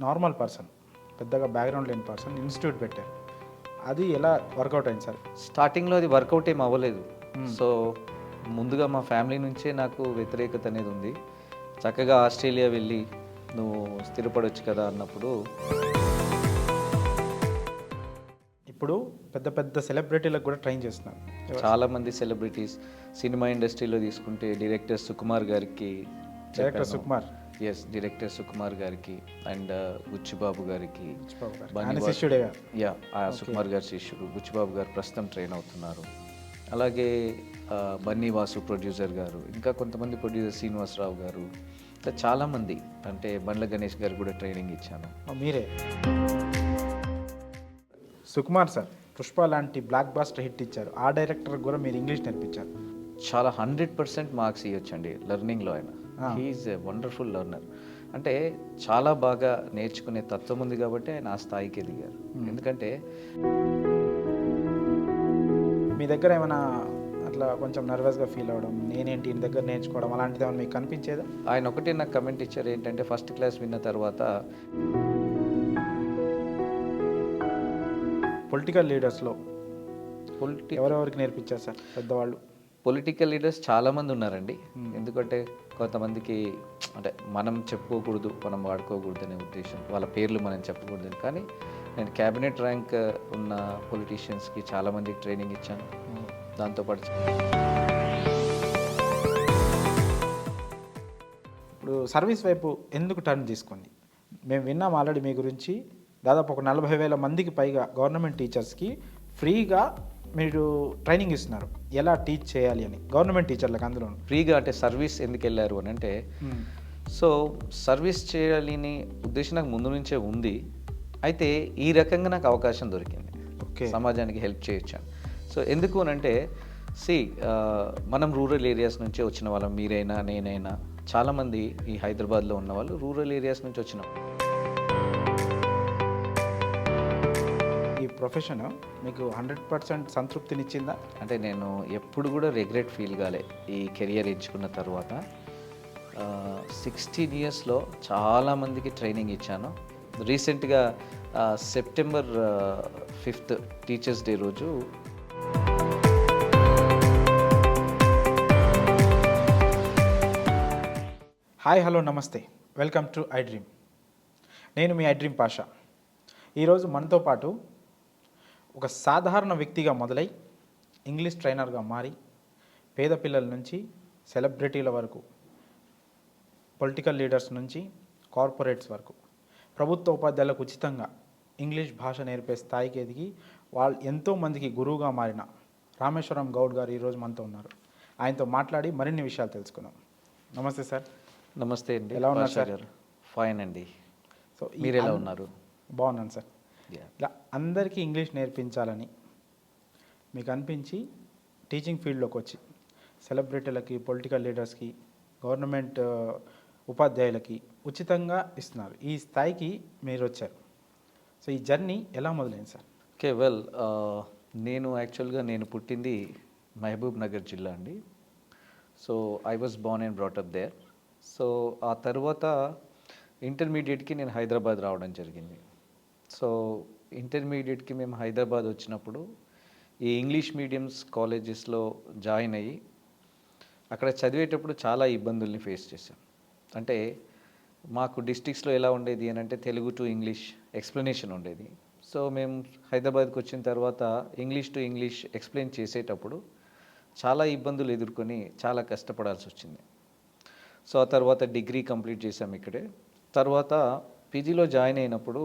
Normal person, పెద్దగా background లేని person institute పెట్టారు. అది ఎలా వర్కౌట్ అయింది సార్? స్టార్టింగ్లో అది వర్కౌట్ ఏం అవ్వలేదు. సో ముందుగా మా ఫ్యామిలీ నుంచే నాకు వ్యతిరేకత అనేది ఉంది. చక్కగా ఆస్ట్రేలియా వెళ్ళి నువ్వు స్థిరపడవచ్చు కదా అన్నప్పుడు, ఇప్పుడు పెద్ద పెద్ద సెలబ్రిటీలకు కూడా ట్రైన్ చేస్తున్నారు. చాలామంది సెలబ్రిటీస్ సినిమా ఇండస్ట్రీలో తీసుకుంటే డైరెక్టర్ సుకుమార్ గారికి, director Sukumar, yes director Sukumar గారికి అండ్ బుచ్చిబాబు గారికి, శిష్యుడేగా, యా సుకుమార్ గారి శిష్యుడు బుచ్చిబాబు గారు ప్రస్తుతం ట్రైన్ అవుతున్నారు. అలాగే బన్నీ వాసు ప్రొడ్యూసర్ గారు, ఇంకా కొంతమంది ప్రొడ్యూసర్ శ్రీనివాసరావు గారు, ఇంకా చాలామంది, అంటే బండ్ల గణేష్ గారు కూడా ట్రైనింగ్ ఇచ్చాను. మీరే సుకుమార్ సార్ పుష్ప లాంటి బ్లాక్ బాస్టర్ హిట్ ఇచ్చారు. ఆ డైరెక్టర్ కూడా మీరు ఇంగ్లీష్ నేర్పించారు. చాలా 100% మార్క్స్ ఇవ్వచ్చండి లెర్నింగ్లో. ఆయన హీఈస్ ఏ వండర్ఫుల్ లెర్నర్. అంటే చాలా బాగా నేర్చుకునే తత్వం ఉంది కాబట్టి ఆయన ఆ స్థాయికి ఎదిగారు. ఎందుకంటే మీ దగ్గర ఏమైనా అట్లా కొంచెం నర్వస్గా ఫీల్ అవ్వడం, నేనేంటి ఇంటి దగ్గర నేర్చుకోవడం అలాంటిది ఏమైనా మీకు కనిపించేదా? ఆయన ఒకటే నాకు కమెంట్ ఇచ్చారు ఏంటంటే, ఫస్ట్ క్లాస్ విన్న తర్వాత పొలిటికల్ లీడర్స్లో ఎవరెవరికి నేర్పించారు సార్ పెద్దవాళ్ళు? పొలిటికల్ లీడర్స్ చాలామంది ఉన్నారండి. ఎందుకంటే కొంతమందికి అంటే మనం చెప్పుకోకూడదు, మనం వాడుకోకూడదు అనే ఉద్దేశం, వాళ్ళ పేర్లు మనం చెప్పకూడదు. కానీ నేను క్యాబినెట్ ర్యాంక్ ఉన్న పొలిటీషియన్స్కి చాలామందికి ట్రైనింగ్ ఇచ్చాను. దాంతోపాటు ఇప్పుడు సర్వీస్ వైపు ఎందుకు టర్న్ తీసుకుంది? మేము విన్నాం ఆల్రెడీ మీ గురించి. దాదాపు ఒక 40,000 మందికి పైగా గవర్నమెంట్ టీచర్స్కి ఫ్రీగా మీరు ట్రైనింగ్ ఇస్తున్నారు, ఎలా టీచ్ చేయాలి అని, గవర్నమెంట్ టీచర్లకు. అందులో ఫ్రీగా అంటే సర్వీస్ ఎందుకు వెళ్ళారు అని అంటే, సో సర్వీస్ చేయాలని ఉద్దేశం నాకు ముందు నుంచే ఉంది. అయితే ఈ రకంగా నాకు అవకాశం దొరికింది, సమాజానికి హెల్ప్ చేయొచ్చాను. సో ఎందుకు అని అంటే, మనం రూరల్ ఏరియాస్ నుంచే వచ్చిన వాళ్ళం, మీరైనా నేనైనా చాలామంది ఈ హైదరాబాద్లో ఉన్న వాళ్ళు రూరల్ ఏరియాస్ నుంచి వచ్చిన. ఈ ప్రొఫెషన్ మీకు 100% సంతృప్తినిచ్చిందా? అంటే నేను ఎప్పుడు కూడా రిగ్రెట్ ఫీల్ కాలే ఈ కెరియర్ ఎంచుకున్న తర్వాత. 16 ఇయర్స్లో చాలామందికి ట్రైనింగ్ ఇచ్చాను. రీసెంట్గా సెప్టెంబర్ 5th టీచర్స్ డే రోజు హాయ్, హలో, నమస్తే, వెల్కమ్ టు ఐ డ్రీమ్. నేను మీ ఐ డ్రీమ్ పాషా. ఈరోజు మనతో పాటు ఒక సాధారణ వ్యక్తిగా మొదలై ఇంగ్లీష్ ట్రైనర్గా మారి పేద పిల్లల నుంచి సెలబ్రిటీల వరకు, పొలిటికల్ లీడర్స్ నుంచి కార్పొరేట్స్ వరకు, ప్రభుత్వ ఉపాధ్యాయులకు ఉచితంగా ఇంగ్లీష్ భాష నేర్పే స్థాయికి ఎదిగి వాళ్ళు ఎంతోమందికి గురువుగా మారిన రామేశ్వరం గౌడ్ గారు ఈరోజు మనతో ఉన్నారు. ఆయనతో మాట్లాడి మరిన్ని విషయాలు తెలుసుకుందాం. నమస్తే సార్. నమస్తే అండి. ఎలా ఉన్నారు సార్? ఫైన్ అండి. సో మీరు ఎలా ఉన్నారు? బాగున్నాను సార్. ఇలా అందరికీ ఇంగ్లీష్ నేర్పించాలని మీకు అనిపించి టీచింగ్ ఫీల్డ్లోకి వచ్చి సెలబ్రిటీలకి, పొలిటికల్ లీడర్స్కి, గవర్నమెంట్ ఉపాధ్యాయులకి ఉచితంగా ఇస్తున్నారు. ఈ స్థాయికి మీరు వచ్చారు. సో ఈ జర్నీ ఎలా మొదలైంది సార్? ఓకే, వెల్, నేను యాక్చువల్గా నేను పుట్టింది మహబూబ్ నగర్ జిల్లా అండి. So I was born and brought up there. So ఆ తర్వాత ఇంటర్మీడియట్కి నేను హైదరాబాద్ రావడం జరిగింది. సో ఇంటర్మీడియట్కి మేము హైదరాబాద్ వచ్చినప్పుడు ఈ ఇంగ్లీష్ మీడియంస్ కాలేజెస్లో జాయిన్ అయ్యి అక్కడ చదివేటప్పుడు చాలా ఇబ్బందుల్ని ఫేస్ చేశాం. అంటే మాకు డిస్ట్రిక్ట్స్లో ఎలా ఉండేది అని అంటే, తెలుగు టు ఇంగ్లీష్ ఎక్స్ప్లెనేషన్ ఉండేది. సో మేము హైదరాబాద్కి వచ్చిన తర్వాత ఇంగ్లీష్ టు ఇంగ్లీష్ ఎక్స్ప్లెయిన్ చేసేటప్పుడు చాలా ఇబ్బందులు ఎదుర్కొని చాలా కష్టపడాల్సి వచ్చింది. సో ఆ తర్వాత డిగ్రీ కంప్లీట్ చేసాం ఇక్కడే. తర్వాత పీజీలో జాయిన్ అయినప్పుడు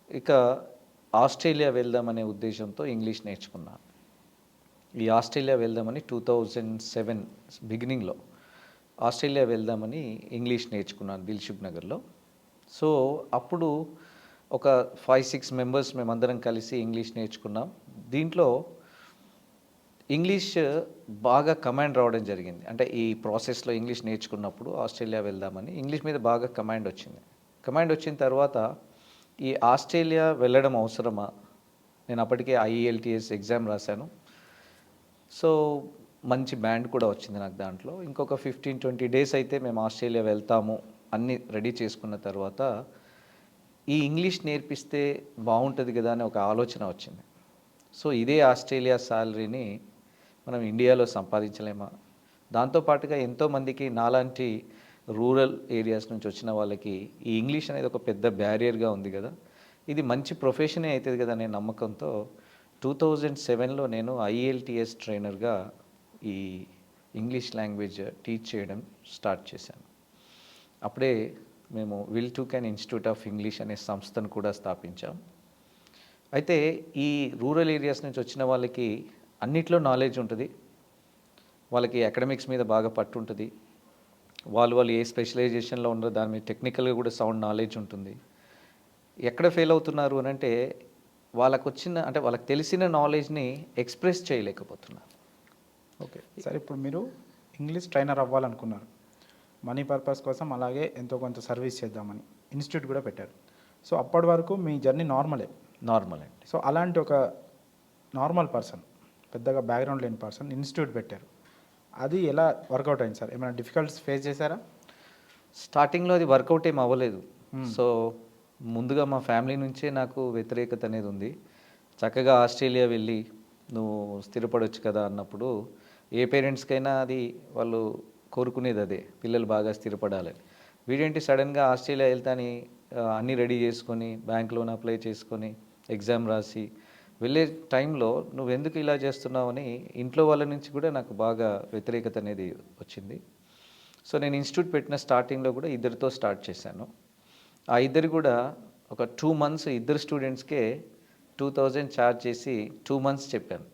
ఇక ఆస్ట్రేలియా వెళ్దామనే ఉద్దేశంతో ఇంగ్లీష్ నేర్చుకున్నాను. ఈ ఆస్ట్రేలియా వెళ్దామని 2007 బిగినింగ్లో ఆస్ట్రేలియా వెళ్దామని ఇంగ్లీష్ నేర్చుకున్నాను దిల్సుఖ్ నగర్లో. సో అప్పుడు ఒక 5-6 మెంబర్స్ మేమందరం కలిసి ఇంగ్లీష్ నేర్చుకున్నాం. దీంట్లో ఇంగ్లీష్ బాగా కమాండ్ రావడం జరిగింది. అంటే ఈ ప్రాసెస్లో ఇంగ్లీష్ నేర్చుకున్నప్పుడు ఆస్ట్రేలియా వెళ్దామని ఇంగ్లీష్ మీద బాగా కమాండ్ వచ్చింది. కమాండ్ వచ్చిన తర్వాత ఈ ఆస్ట్రేలియా వెళ్ళడం అవసరమా? నేను అప్పటికే IELTS ఎగ్జామ్ రాశాను. సో మంచి బ్యాండ్ కూడా వచ్చింది నాకు దాంట్లో. ఇంకొక 15-20 డేస్ అయితే మేము ఆస్ట్రేలియా వెళ్తాము అన్నీ రెడీ చేసుకున్న తర్వాత ఈ ఇంగ్లీష్ నేర్పిస్తే బాగుంటుంది కదా అని ఒక ఆలోచన వచ్చింది. సో ఇదే ఆస్ట్రేలియా శాలరీని మనం ఇండియాలో సంపాదించలేమా? దాంతోపాటుగా ఎంతోమందికి నాలాంటి రూరల్ ఏరియాస్ నుంచి వచ్చిన వాళ్ళకి ఈ ఇంగ్లీష్ అనేది ఒక పెద్ద బ్యారియర్గా ఉంది కదా, ఇది మంచి ప్రొఫెషనే అవుతుంది కదా అనే నమ్మకంతో 2007లో నేను IELTS ట్రైనర్గా ఈ ఇంగ్లీష్ లాంగ్వేజ్ టీచ్ చేయడం స్టార్ట్ చేశాను. అప్పుడే మేము will to can institute of English అనే సంస్థను కూడా స్థాపించాం. అయితే ఈ రూరల్ ఏరియాస్ నుంచి వచ్చిన వాళ్ళకి అన్నిట్లో నాలెడ్జ్ ఉంటుంది, వాళ్ళకి అకాడమిక్స్ మీద బాగా పట్టు ఉంటుంది, వాళ్ళు ఏ స్పెషలైజేషన్లో ఉన్నారో దాని మీద టెక్నికల్గా కూడా సౌండ్ నాలెడ్జ్ ఉంటుంది. ఎక్కడ ఫెయిల్ అవుతున్నారు అని అంటే వాళ్ళకి తెలిసిన నాలెడ్జ్ని ఎక్స్ప్రెస్ చేయలేకపోతున్నారు. ఓకే సార్, ఇప్పుడు మీరు ఇంగ్లీష్ ట్రైనర్ అవ్వాలనుకున్నారు, మనీ పర్పస్ కోసం, అలాగే ఎంతో కొంత సర్వీస్ చేద్దామని ఇన్స్టిట్యూట్ కూడా పెట్టారు. సో అప్పటి వరకు మీ జర్నీ నార్మల్ అండి. సో అలాంటి ఒక నార్మల్ పర్సన్, పెద్దగా బ్యాక్గ్రౌండ్ లేని పర్సన్ ఇన్స్టిట్యూట్ పెట్టారు. అది ఎలా వర్కౌట్ అయింది సార్? ఏమైనా డిఫికల్ట్స్ ఫేస్ చేశారా? స్టార్టింగ్లో అది వర్కౌట్ ఏం అవ్వలేదు. సో ముందుగా మా ఫ్యామిలీ నుంచే నాకు వ్యతిరేకత అనేది ఉంది. చక్కగా ఆస్ట్రేలియా వెళ్ళి నువ్వు స్థిరపడవచ్చు కదా అన్నప్పుడు ఏ పేరెంట్స్కైనా అది వాళ్ళు కోరుకునేది అదే, పిల్లలు బాగా స్థిరపడాలని. వీడేంటి సడన్గా ఆస్ట్రేలియా వెళ్తాని అన్నీ రెడీ చేసుకొని బ్యాంక్ లోన్ అప్లై చేసుకొని ఎగ్జామ్ రాసి వెళ్ళే టైంలో నువ్వు ఎందుకు ఇలా చేస్తున్నావని ఇంట్లో వాళ్ళ నుంచి కూడా నాకు బాగా వ్యతిరేకత అనేది వచ్చింది. సో నేను ఇన్స్టిట్యూట్ పెట్టిన స్టార్టింగ్లో కూడా ఇద్దరితో స్టార్ట్ చేశాను. ఆ ఇద్దరు కూడా ఒక 2 months ఇద్దరు స్టూడెంట్స్కే 2000 ఛార్జ్ చేసి 2 months చెప్పాను.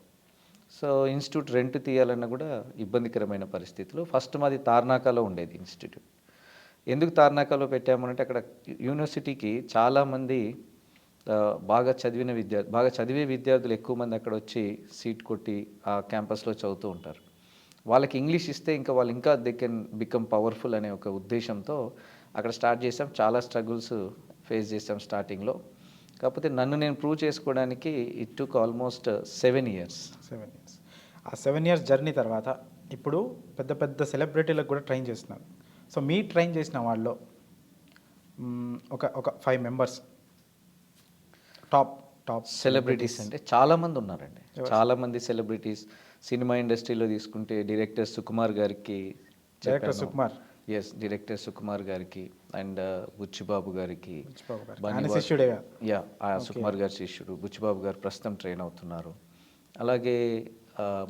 సో ఇన్స్టిట్యూట్ రెంట్ తీయాలన్నా కూడా ఇబ్బందికరమైన పరిస్థితులు. ఫస్ట్ మాది తార్నాకాలో ఉండేది ఇన్స్టిట్యూట్. ఎందుకు తార్నాకాలో పెట్టామనంటే అక్కడ యూనివర్సిటీకి చాలామంది బాగా చదివే విద్యార్థులు ఎక్కువ మంది అక్కడ వచ్చి సీట్ కొట్టి ఆ క్యాంపస్లో చదువుతూ ఉంటారు. వాళ్ళకి ఇంగ్లీష్ ఇస్తే వాళ్ళు ఇంకా దే కెన్ బికమ్ పవర్ఫుల్ అనే ఒక ఉద్దేశంతో అక్కడ స్టార్ట్ చేసాం. చాలా స్ట్రగుల్స్ ఫేస్ చేసాం స్టార్టింగ్లో. కాకపోతే నన్ను నేను ప్రూవ్ చేసుకోవడానికి ఇట్ టుక్ ఆల్మోస్ట్ 7 years. ఆ 7 years జర్నీ తర్వాత ఇప్పుడు పెద్ద పెద్ద సెలబ్రిటీలకు కూడా ట్రైన్ చేస్తున్నారు. సో మీ ట్రైన్ చేసిన వాళ్ళు ఒక 5 members టాప్ సెలబ్రిటీస్ అంటే చాలామంది ఉన్నారండి. చాలామంది సెలబ్రిటీస్ సినిమా ఇండస్ట్రీలో తీసుకుంటే డైరెక్టర్ సుకుమార్ గారికి, డైరెక్టర్ సుకుమార్ గారికి అండ్ బుచ్చిబాబు గారికి, సుకుమార్ గారి శిష్యుడు బుచ్చిబాబు గారు ప్రస్తుతం ట్రైన్ అవుతున్నారు. అలాగే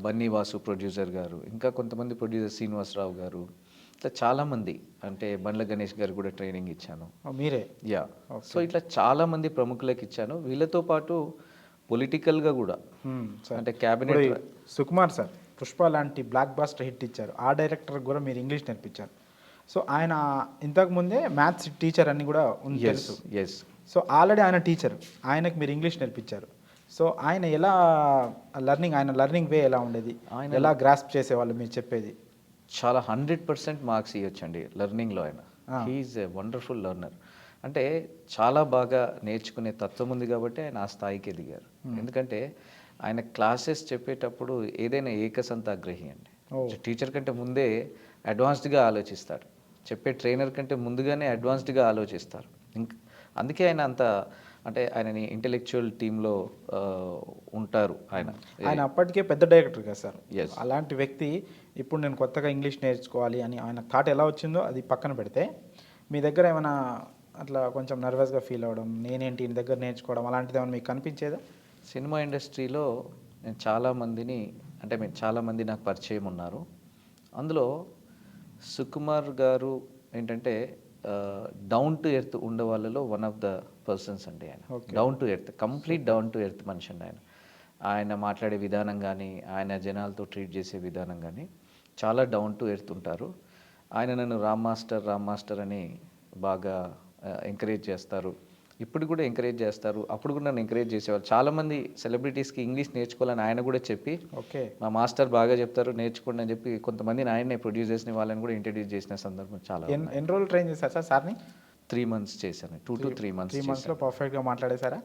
బన్నీ వాసు ప్రొడ్యూసర్ గారు, ఇంకా కొంతమంది ప్రొడ్యూసర్ శ్రీనివాసరావు గారు, ఇట్లా చాలామంది, అంటే బండ్ల గణేష్ గారు కూడా ట్రైనింగ్ ఇచ్చాను. మీరే? సో ఇట్లా చాలామంది ప్రముఖులకు ఇచ్చాను. వీళ్ళతో పాటు పొలిటికల్గా కూడా, అంటే క్యాబినెట్ సుకుమార్ సార్ పుష్ప లాంటి బ్లాక్ బాస్టర్ హిట్ ఇచ్చారు. ఆ డైరెక్టర్ కూడా మీరు ఇంగ్లీష్ నేర్పించారు. సో ఆయన ఇంతకుముందే మ్యాథ్స్ టీచర్ అని కూడా ఉంది తెలుసు. సో ఆల్రెడీ ఆయన టీచర్, ఆయనకు మీరు ఇంగ్లీష్ నేర్పించారు. సో ఆయన ఎలా లర్నింగ్ వే ఎలా ఉండేది, ఎలా గ్రాస్ప్ చేసేవాళ్ళు మీరు చెప్పేది? చాలా 100% మార్క్స్ ఇవ్వచ్చండి లెర్నింగ్లో. ఆయన హీఈస్ ఏ వండర్ఫుల్ లెర్నర్. అంటే చాలా బాగా నేర్చుకునే తత్వం ఉంది కాబట్టి ఆయన ఆ స్థాయికి ఎదిగారు. ఎందుకంటే ఆయన క్లాసెస్ చెప్పేటప్పుడు ఏదైనా ఏకసంతాగ్రహి అండి. టీచర్ కంటే ముందే అడ్వాన్స్డ్గా ఆలోచిస్తాడు. చెప్పే ట్రైనర్ కంటే ముందుగానే అడ్వాన్స్డ్గా ఆలోచిస్తారు. అందుకే ఆయన అంత, అంటే ఆయనని ఇంటెలెక్చువల్ టీంలో ఉంటారు. ఆయన అప్పటికే పెద్ద డైరెక్టర్ కదా సార్. అలాంటి వ్యక్తి ఇప్పుడు నేను కొత్తగా ఇంగ్లీష్ నేర్చుకోవాలి అని ఆయన థాట్ ఎలా వచ్చిందో అది పక్కన పెడితే, మీ దగ్గర ఏమైనా అట్లా కొంచెం నర్వస్గా ఫీల్ అవ్వడం, నేనేంటి ఈయన దగ్గర నేర్చుకోవడం, అలాంటిది ఏమైనా మీకు కనిపించేదా? సినిమా ఇండస్ట్రీలో నేను చాలామంది నాకు పరిచయం ఉన్నారు. అందులో సుకుమార్ గారు ఏంటంటే డౌన్ టు ఎర్త్ ఉండే వాళ్ళలో వన్ ఆఫ్ ద పర్సన్స్ అండి ఆయన. Okay. Down to earth, complete down to earth మనిషి అండి ఆయన. ఆయన మాట్లాడే విధానం కానీ, ఆయన జనాలతో ట్రీట్ చేసే విధానం కానీ చాలా డౌన్ టు ఎర్త్ ఉంటారు. ఆయన నన్ను రామ్ మాస్టర్ అని బాగా ఎంకరేజ్ చేస్తారు. ఇప్పుడు కూడా ఎంకరేజ్ చేస్తారు. అప్పుడు కూడా నన్ను ఎంకరేజ్ చేసేవాళ్ళు. చాలామంది సెలబ్రిటీస్కి ఇంగ్లీష్ నేర్చుకోవాలని ఆయన కూడా చెప్పి, ఓకే. మా మాస్టర్ బాగా చెప్తారు నేర్చుకోండి అని చెప్పి కొంతమందిని ఆయనే ప్రొడ్యూసర్స్ని వాళ్ళని కూడా ఇంట్రడ్యూస్ చేసిన సందర్భం చాలా. ఎన్ని రోజులు ట్రైన్ చేశారు సార్ సార్ని? 3 months చేశాను. 2 to 3 months 3 మంత్స్లో చేశాను. పర్ఫెక్ట్గా మాట్లాడేశారా?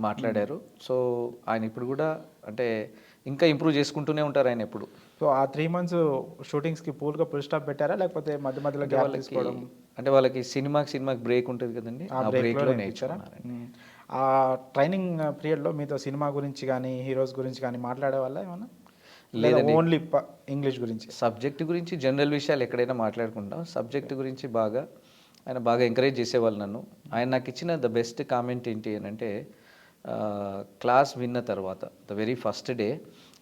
మాట్లాడారు. సో ఆయన ఇప్పుడు కూడా అంటే ఇంకా ఇంప్రూవ్ చేసుకుంటూనే ఉంటారు ఆయన ఎప్పుడు. సో ఆ 3 మంత్స్ షూటింగ్స్కి పూల్గా ఫుల్ స్టాప్ పెట్టారా, లేకపోతే మధ్య మధ్యలో గ్యాప్ తీసుకోవడం? అంటే వాళ్ళకి సినిమాకి బ్రేక్ ఉంటుంది కదండి, ఆ బ్రేక్లో నేర్చుకున్నాను. ఆ ట్రైనింగ్ పీరియడ్లో మీతో సినిమా గురించి కానీ హీరోస్ గురించి కానీ మాట్లాడే వాళ్ళ ఏమన్నా? లేదండి, ఓన్లీ ఇంగ్లీష్ గురించి? సబ్జెక్ట్ గురించి జనరల్ విషయాలు ఎక్కడైనా మాట్లాడుకుంటాం. సబ్జెక్ట్ గురించి ఆయన బాగా ఎంకరేజ్ చేసేవాళ్ళు నన్ను. ఆయన నాకు ఇచ్చిన ద బెస్ట్ కామెంట్ ఏంటి అని అంటే, క్లాస్ విన్న తర్వాత ద వెరీ ఫస్ట్ డే,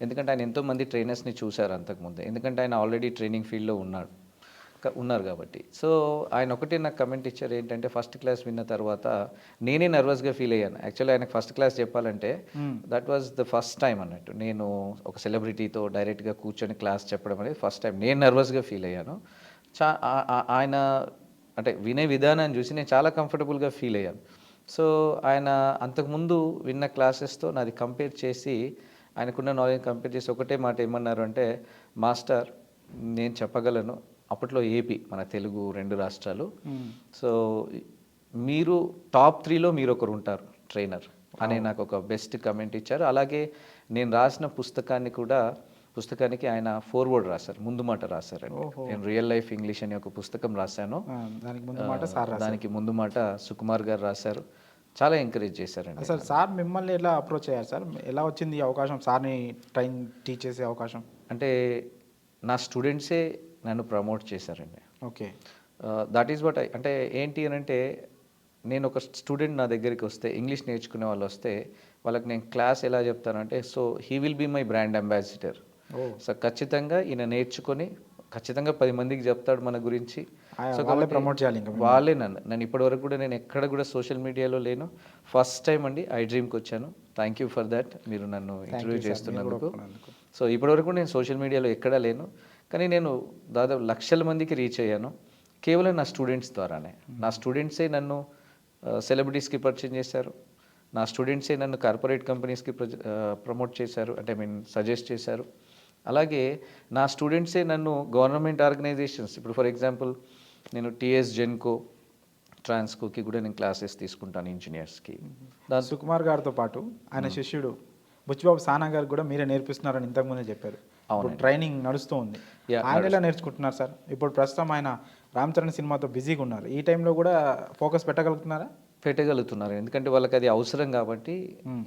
ఎందుకంటే ఆయన ఎంతోమంది ట్రైనర్స్ని చూశారు అంతకుముందే, ఎందుకంటే ఆయన ఆల్రెడీ ట్రైనింగ్ ఫీల్డ్లో ఉన్నారు కాబట్టి. సో ఆయన ఒకటే నాకు కమెంట్ ఇచ్చారు ఏంటంటే, ఫస్ట్ క్లాస్ విన్న తర్వాత నేనే నర్వస్గా ఫీల్ అయ్యాను. యాక్చువల్లీ ఆయనకు ఫస్ట్ క్లాస్ చెప్పాలంటే that was the first time అన్నట్టు. నేను ఒక సెలబ్రిటీతో డైరెక్ట్గా కూర్చొని క్లాస్ చెప్పడం అనేది ఫస్ట్ టైం. నేను నర్వస్గా ఫీల్ అయ్యాను. ఆయన అంటే వినే విధానాన్ని చూసి నేను చాలా కంఫర్టబుల్గా ఫీల్ అయ్యాను. సో ఆయన అంతకుముందు విన్న క్లాసెస్తో నాది కంపేర్ చేసి, ఆయనకున్న నాలెడ్జ్ కంపేర్ చేసి ఒకటే మాట ఏమన్నారు అంటే, మాస్టర్ నేను చెప్పగలను, అప్పట్లో ఏపీ మన తెలుగు 2 రాష్ట్రాలు, సో మీరు టాప్ 3లో మీరు ఒకరు ఉంటారు ట్రైనర్ అని నాకు ఒక బెస్ట్ కమెంట్ ఇచ్చారు. అలాగే నేను రాసిన పుస్తకానికి ఆయన ఫోర్వర్డ్ రాశారు, ముందు మాట రాశారు. నేను రియల్ లైఫ్ ఇంగ్లీష్ అని ఒక పుస్తకం రాశాను, దానికి ముందు మాట సుకుమార్ గారు రాశారు. చాలా ఎంకరేజ్ చేశారండి. అసలు సార్ మిమ్మల్ని ఎలా అప్రోచ్ అయ్యారు సార్? ఎలా వచ్చింది ఈ అవకాశం, సార్ని టీచ్ చేసే అవకాశం? అంటే నా స్టూడెంట్సే నన్ను ప్రమోట్ చేశారండి. ఓకే. దట్ ఈస్ వాట్ అంటే ఏంటి అని అంటే, నేను ఒక స్టూడెంట్ నా దగ్గరికి వస్తే, ఇంగ్లీష్ నేర్చుకునే వాళ్ళు వస్తే, వాళ్ళకి నేను క్లాస్ ఎలా చెప్తానంటే, so he will be my brand ambassador. So ఖచ్చితంగా ఈయన నేర్చుకొని ఖచ్చితంగా 10 మందికి చెప్తాడు మన గురించి. సో ప్రమోట్ చేయాలి. వాళ్ళే నన్ను ఇప్పటివరకు కూడా నేను ఎక్కడ కూడా సోషల్ మీడియాలో లేను. ఫస్ట్ టైం అండి ఐ డ్రీమ్కి వచ్చాను. థ్యాంక్ యూ ఫర్ దట్, మీరు నన్ను ఇంటర్వ్యూ చేస్తున్నందుకు. సో ఇప్పటివరకు నేను సోషల్ మీడియాలో ఎక్కడా లేను, కానీ నేను దాదాపు లక్షల మందికి రీచ్ అయ్యాను కేవలం నా స్టూడెంట్స్ ద్వారానే. నా స్టూడెంట్సే నన్ను సెలబ్రిటీస్కి పరిచయం చేశారు. నా స్టూడెంట్సే నన్ను కార్పొరేట్ కంపెనీస్కి ప్రమోట్ చేశారు, అంటే సజెస్ట్ చేశారు. అలాగే నా స్టూడెంట్సే నన్ను గవర్నమెంట్ ఆర్గనైజేషన్స్, ఇప్పుడు ఫర్ ఎగ్జాంపుల్ నేను టీఎస్ జెన్కో, ట్రాన్స్కోకి కూడా నేను క్లాసెస్ తీసుకుంటాను ఇంజనీర్స్కి. సుకుమార్ గారితో పాటు ఆయన శిష్యుడు బుచ్చిబాబు సానా గారు కూడా మీరే నేర్పిస్తున్నారని ఇంతకుముందే చెప్పారు. ట్రైనింగ్ నడుస్తూ ఉంది. ఆయన ఎలా నేర్చుకుంటున్నారు సార్? ఇప్పుడు ప్రస్తుతం ఆయన రామ్ చరణ్ సినిమాతో బిజీగా ఉన్నారు. ఈ టైంలో కూడా ఫోకస్ పెట్టగలుగుతున్నారా? పెట్టగలుగుతున్నారు, ఎందుకంటే వాళ్ళకి అది అవసరం కాబట్టి.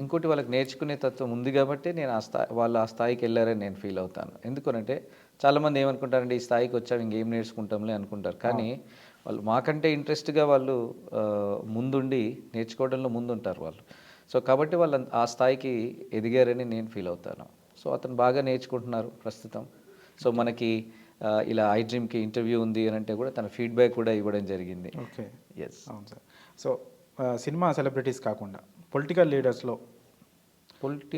ఇంకోటి వాళ్ళకి నేర్చుకునే తత్వం ఉంది కాబట్టి నేను వాళ్ళు ఆ స్థాయికి వెళ్ళారని నేను ఫీల్ అవుతాను. ఎందుకనంటే చాలామంది ఏమనుకుంటారంటే, ఈ స్థాయికి వచ్చాం ఇంకేం నేర్చుకుంటాంలే అనుకుంటారు, కానీ వాళ్ళు మాకంటే ఇంట్రెస్ట్గా వాళ్ళు ముందుండి నేర్చుకోవడంలో ముందుంటారు వాళ్ళు. సో కాబట్టి వాళ్ళు ఆ స్థాయికి ఎదిగారని నేను ఫీల్ అవుతాను. సో అతను బాగా నేర్చుకుంటున్నారు ప్రస్తుతం. సో మనకి ఇలా ఐ డ్రీమ్కి ఇంటర్వ్యూ ఉంది అని అంటే కూడా తన ఫీడ్బ్యాక్ కూడా ఇవ్వడం జరిగింది. ఓకే. ఎస్, అవును సార్. సో సినిమా సెలబ్రిటీస్ కాకుండా పొలిటికల్ లీడర్స్లో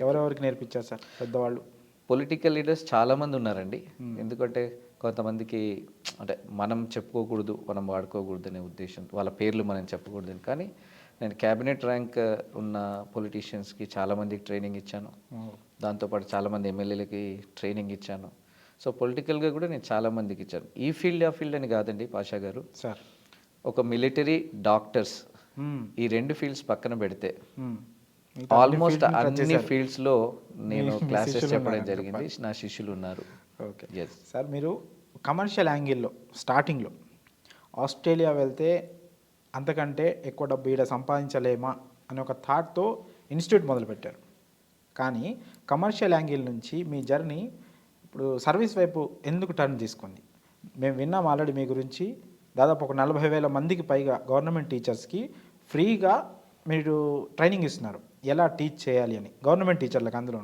ఎవరెవరికి నేర్పించారు సార్ పెద్దవాళ్ళు? పొలిటికల్ లీడర్స్ చాలామంది ఉన్నారండి. ఎందుకంటే కొంతమందికి అంటే మనం చెప్పుకోకూడదు, మనం వాడుకోకూడదు అనే ఉద్దేశం, వాళ్ళ పేర్లు మనం చెప్పకూడదని. కానీ నేను క్యాబినెట్ ర్యాంక్ ఉన్న పొలిటీషియన్స్కి చాలామందికి ట్రైనింగ్ ఇచ్చాను. దాంతోపాటు చాలామంది ఎమ్మెల్యేలకి ట్రైనింగ్ ఇచ్చాను. సో పొలిటికల్గా కూడా నేను చాలామందికి ఇచ్చాను. ఈ ఫీల్డ్ ఆ ఫీల్డ్ అని కాదండి పాషా గారు సార్. ఒక మిలిటరీ, డాక్టర్స్, ఈ 2 ఫీల్డ్స్ పక్కన పెడితే ఆల్మోస్ట్ అన్ని ఫీల్డ్స్లో నేను క్లాసెస్ చెప్పడం జరిగింది. నా శిష్యులు ఉన్నారు. ఓకే. సార్, మీరు కమర్షియల్ యాంగిల్లో స్టార్టింగ్లో ఆస్ట్రేలియా వెళ్తే అంతకంటే ఎక్కువ డబ్బు ఈడ సంపాదించలేమా అనే ఒక థాట్తో ఇన్స్టిట్యూట్ మొదలుపెట్టారు. కానీ కమర్షియల్ యాంగిల్ నుంచి మీ జర్నీ ఇప్పుడు సర్వీస్ వైపు ఎందుకు టర్న్ తీసుకుంది? మేము విన్నాం ఆల్రెడీ మీ గురించి. దాదాపు ఒక 40,000 మందికి పైగా గవర్నమెంట్ టీచర్స్కి ఫ్రీగా మీరు ట్రైనింగ్ ఇస్తున్నారు, ఎలా టీచ్ చేయాలి అని. గవర్నమెంట్ టీచర్లకు, అందులో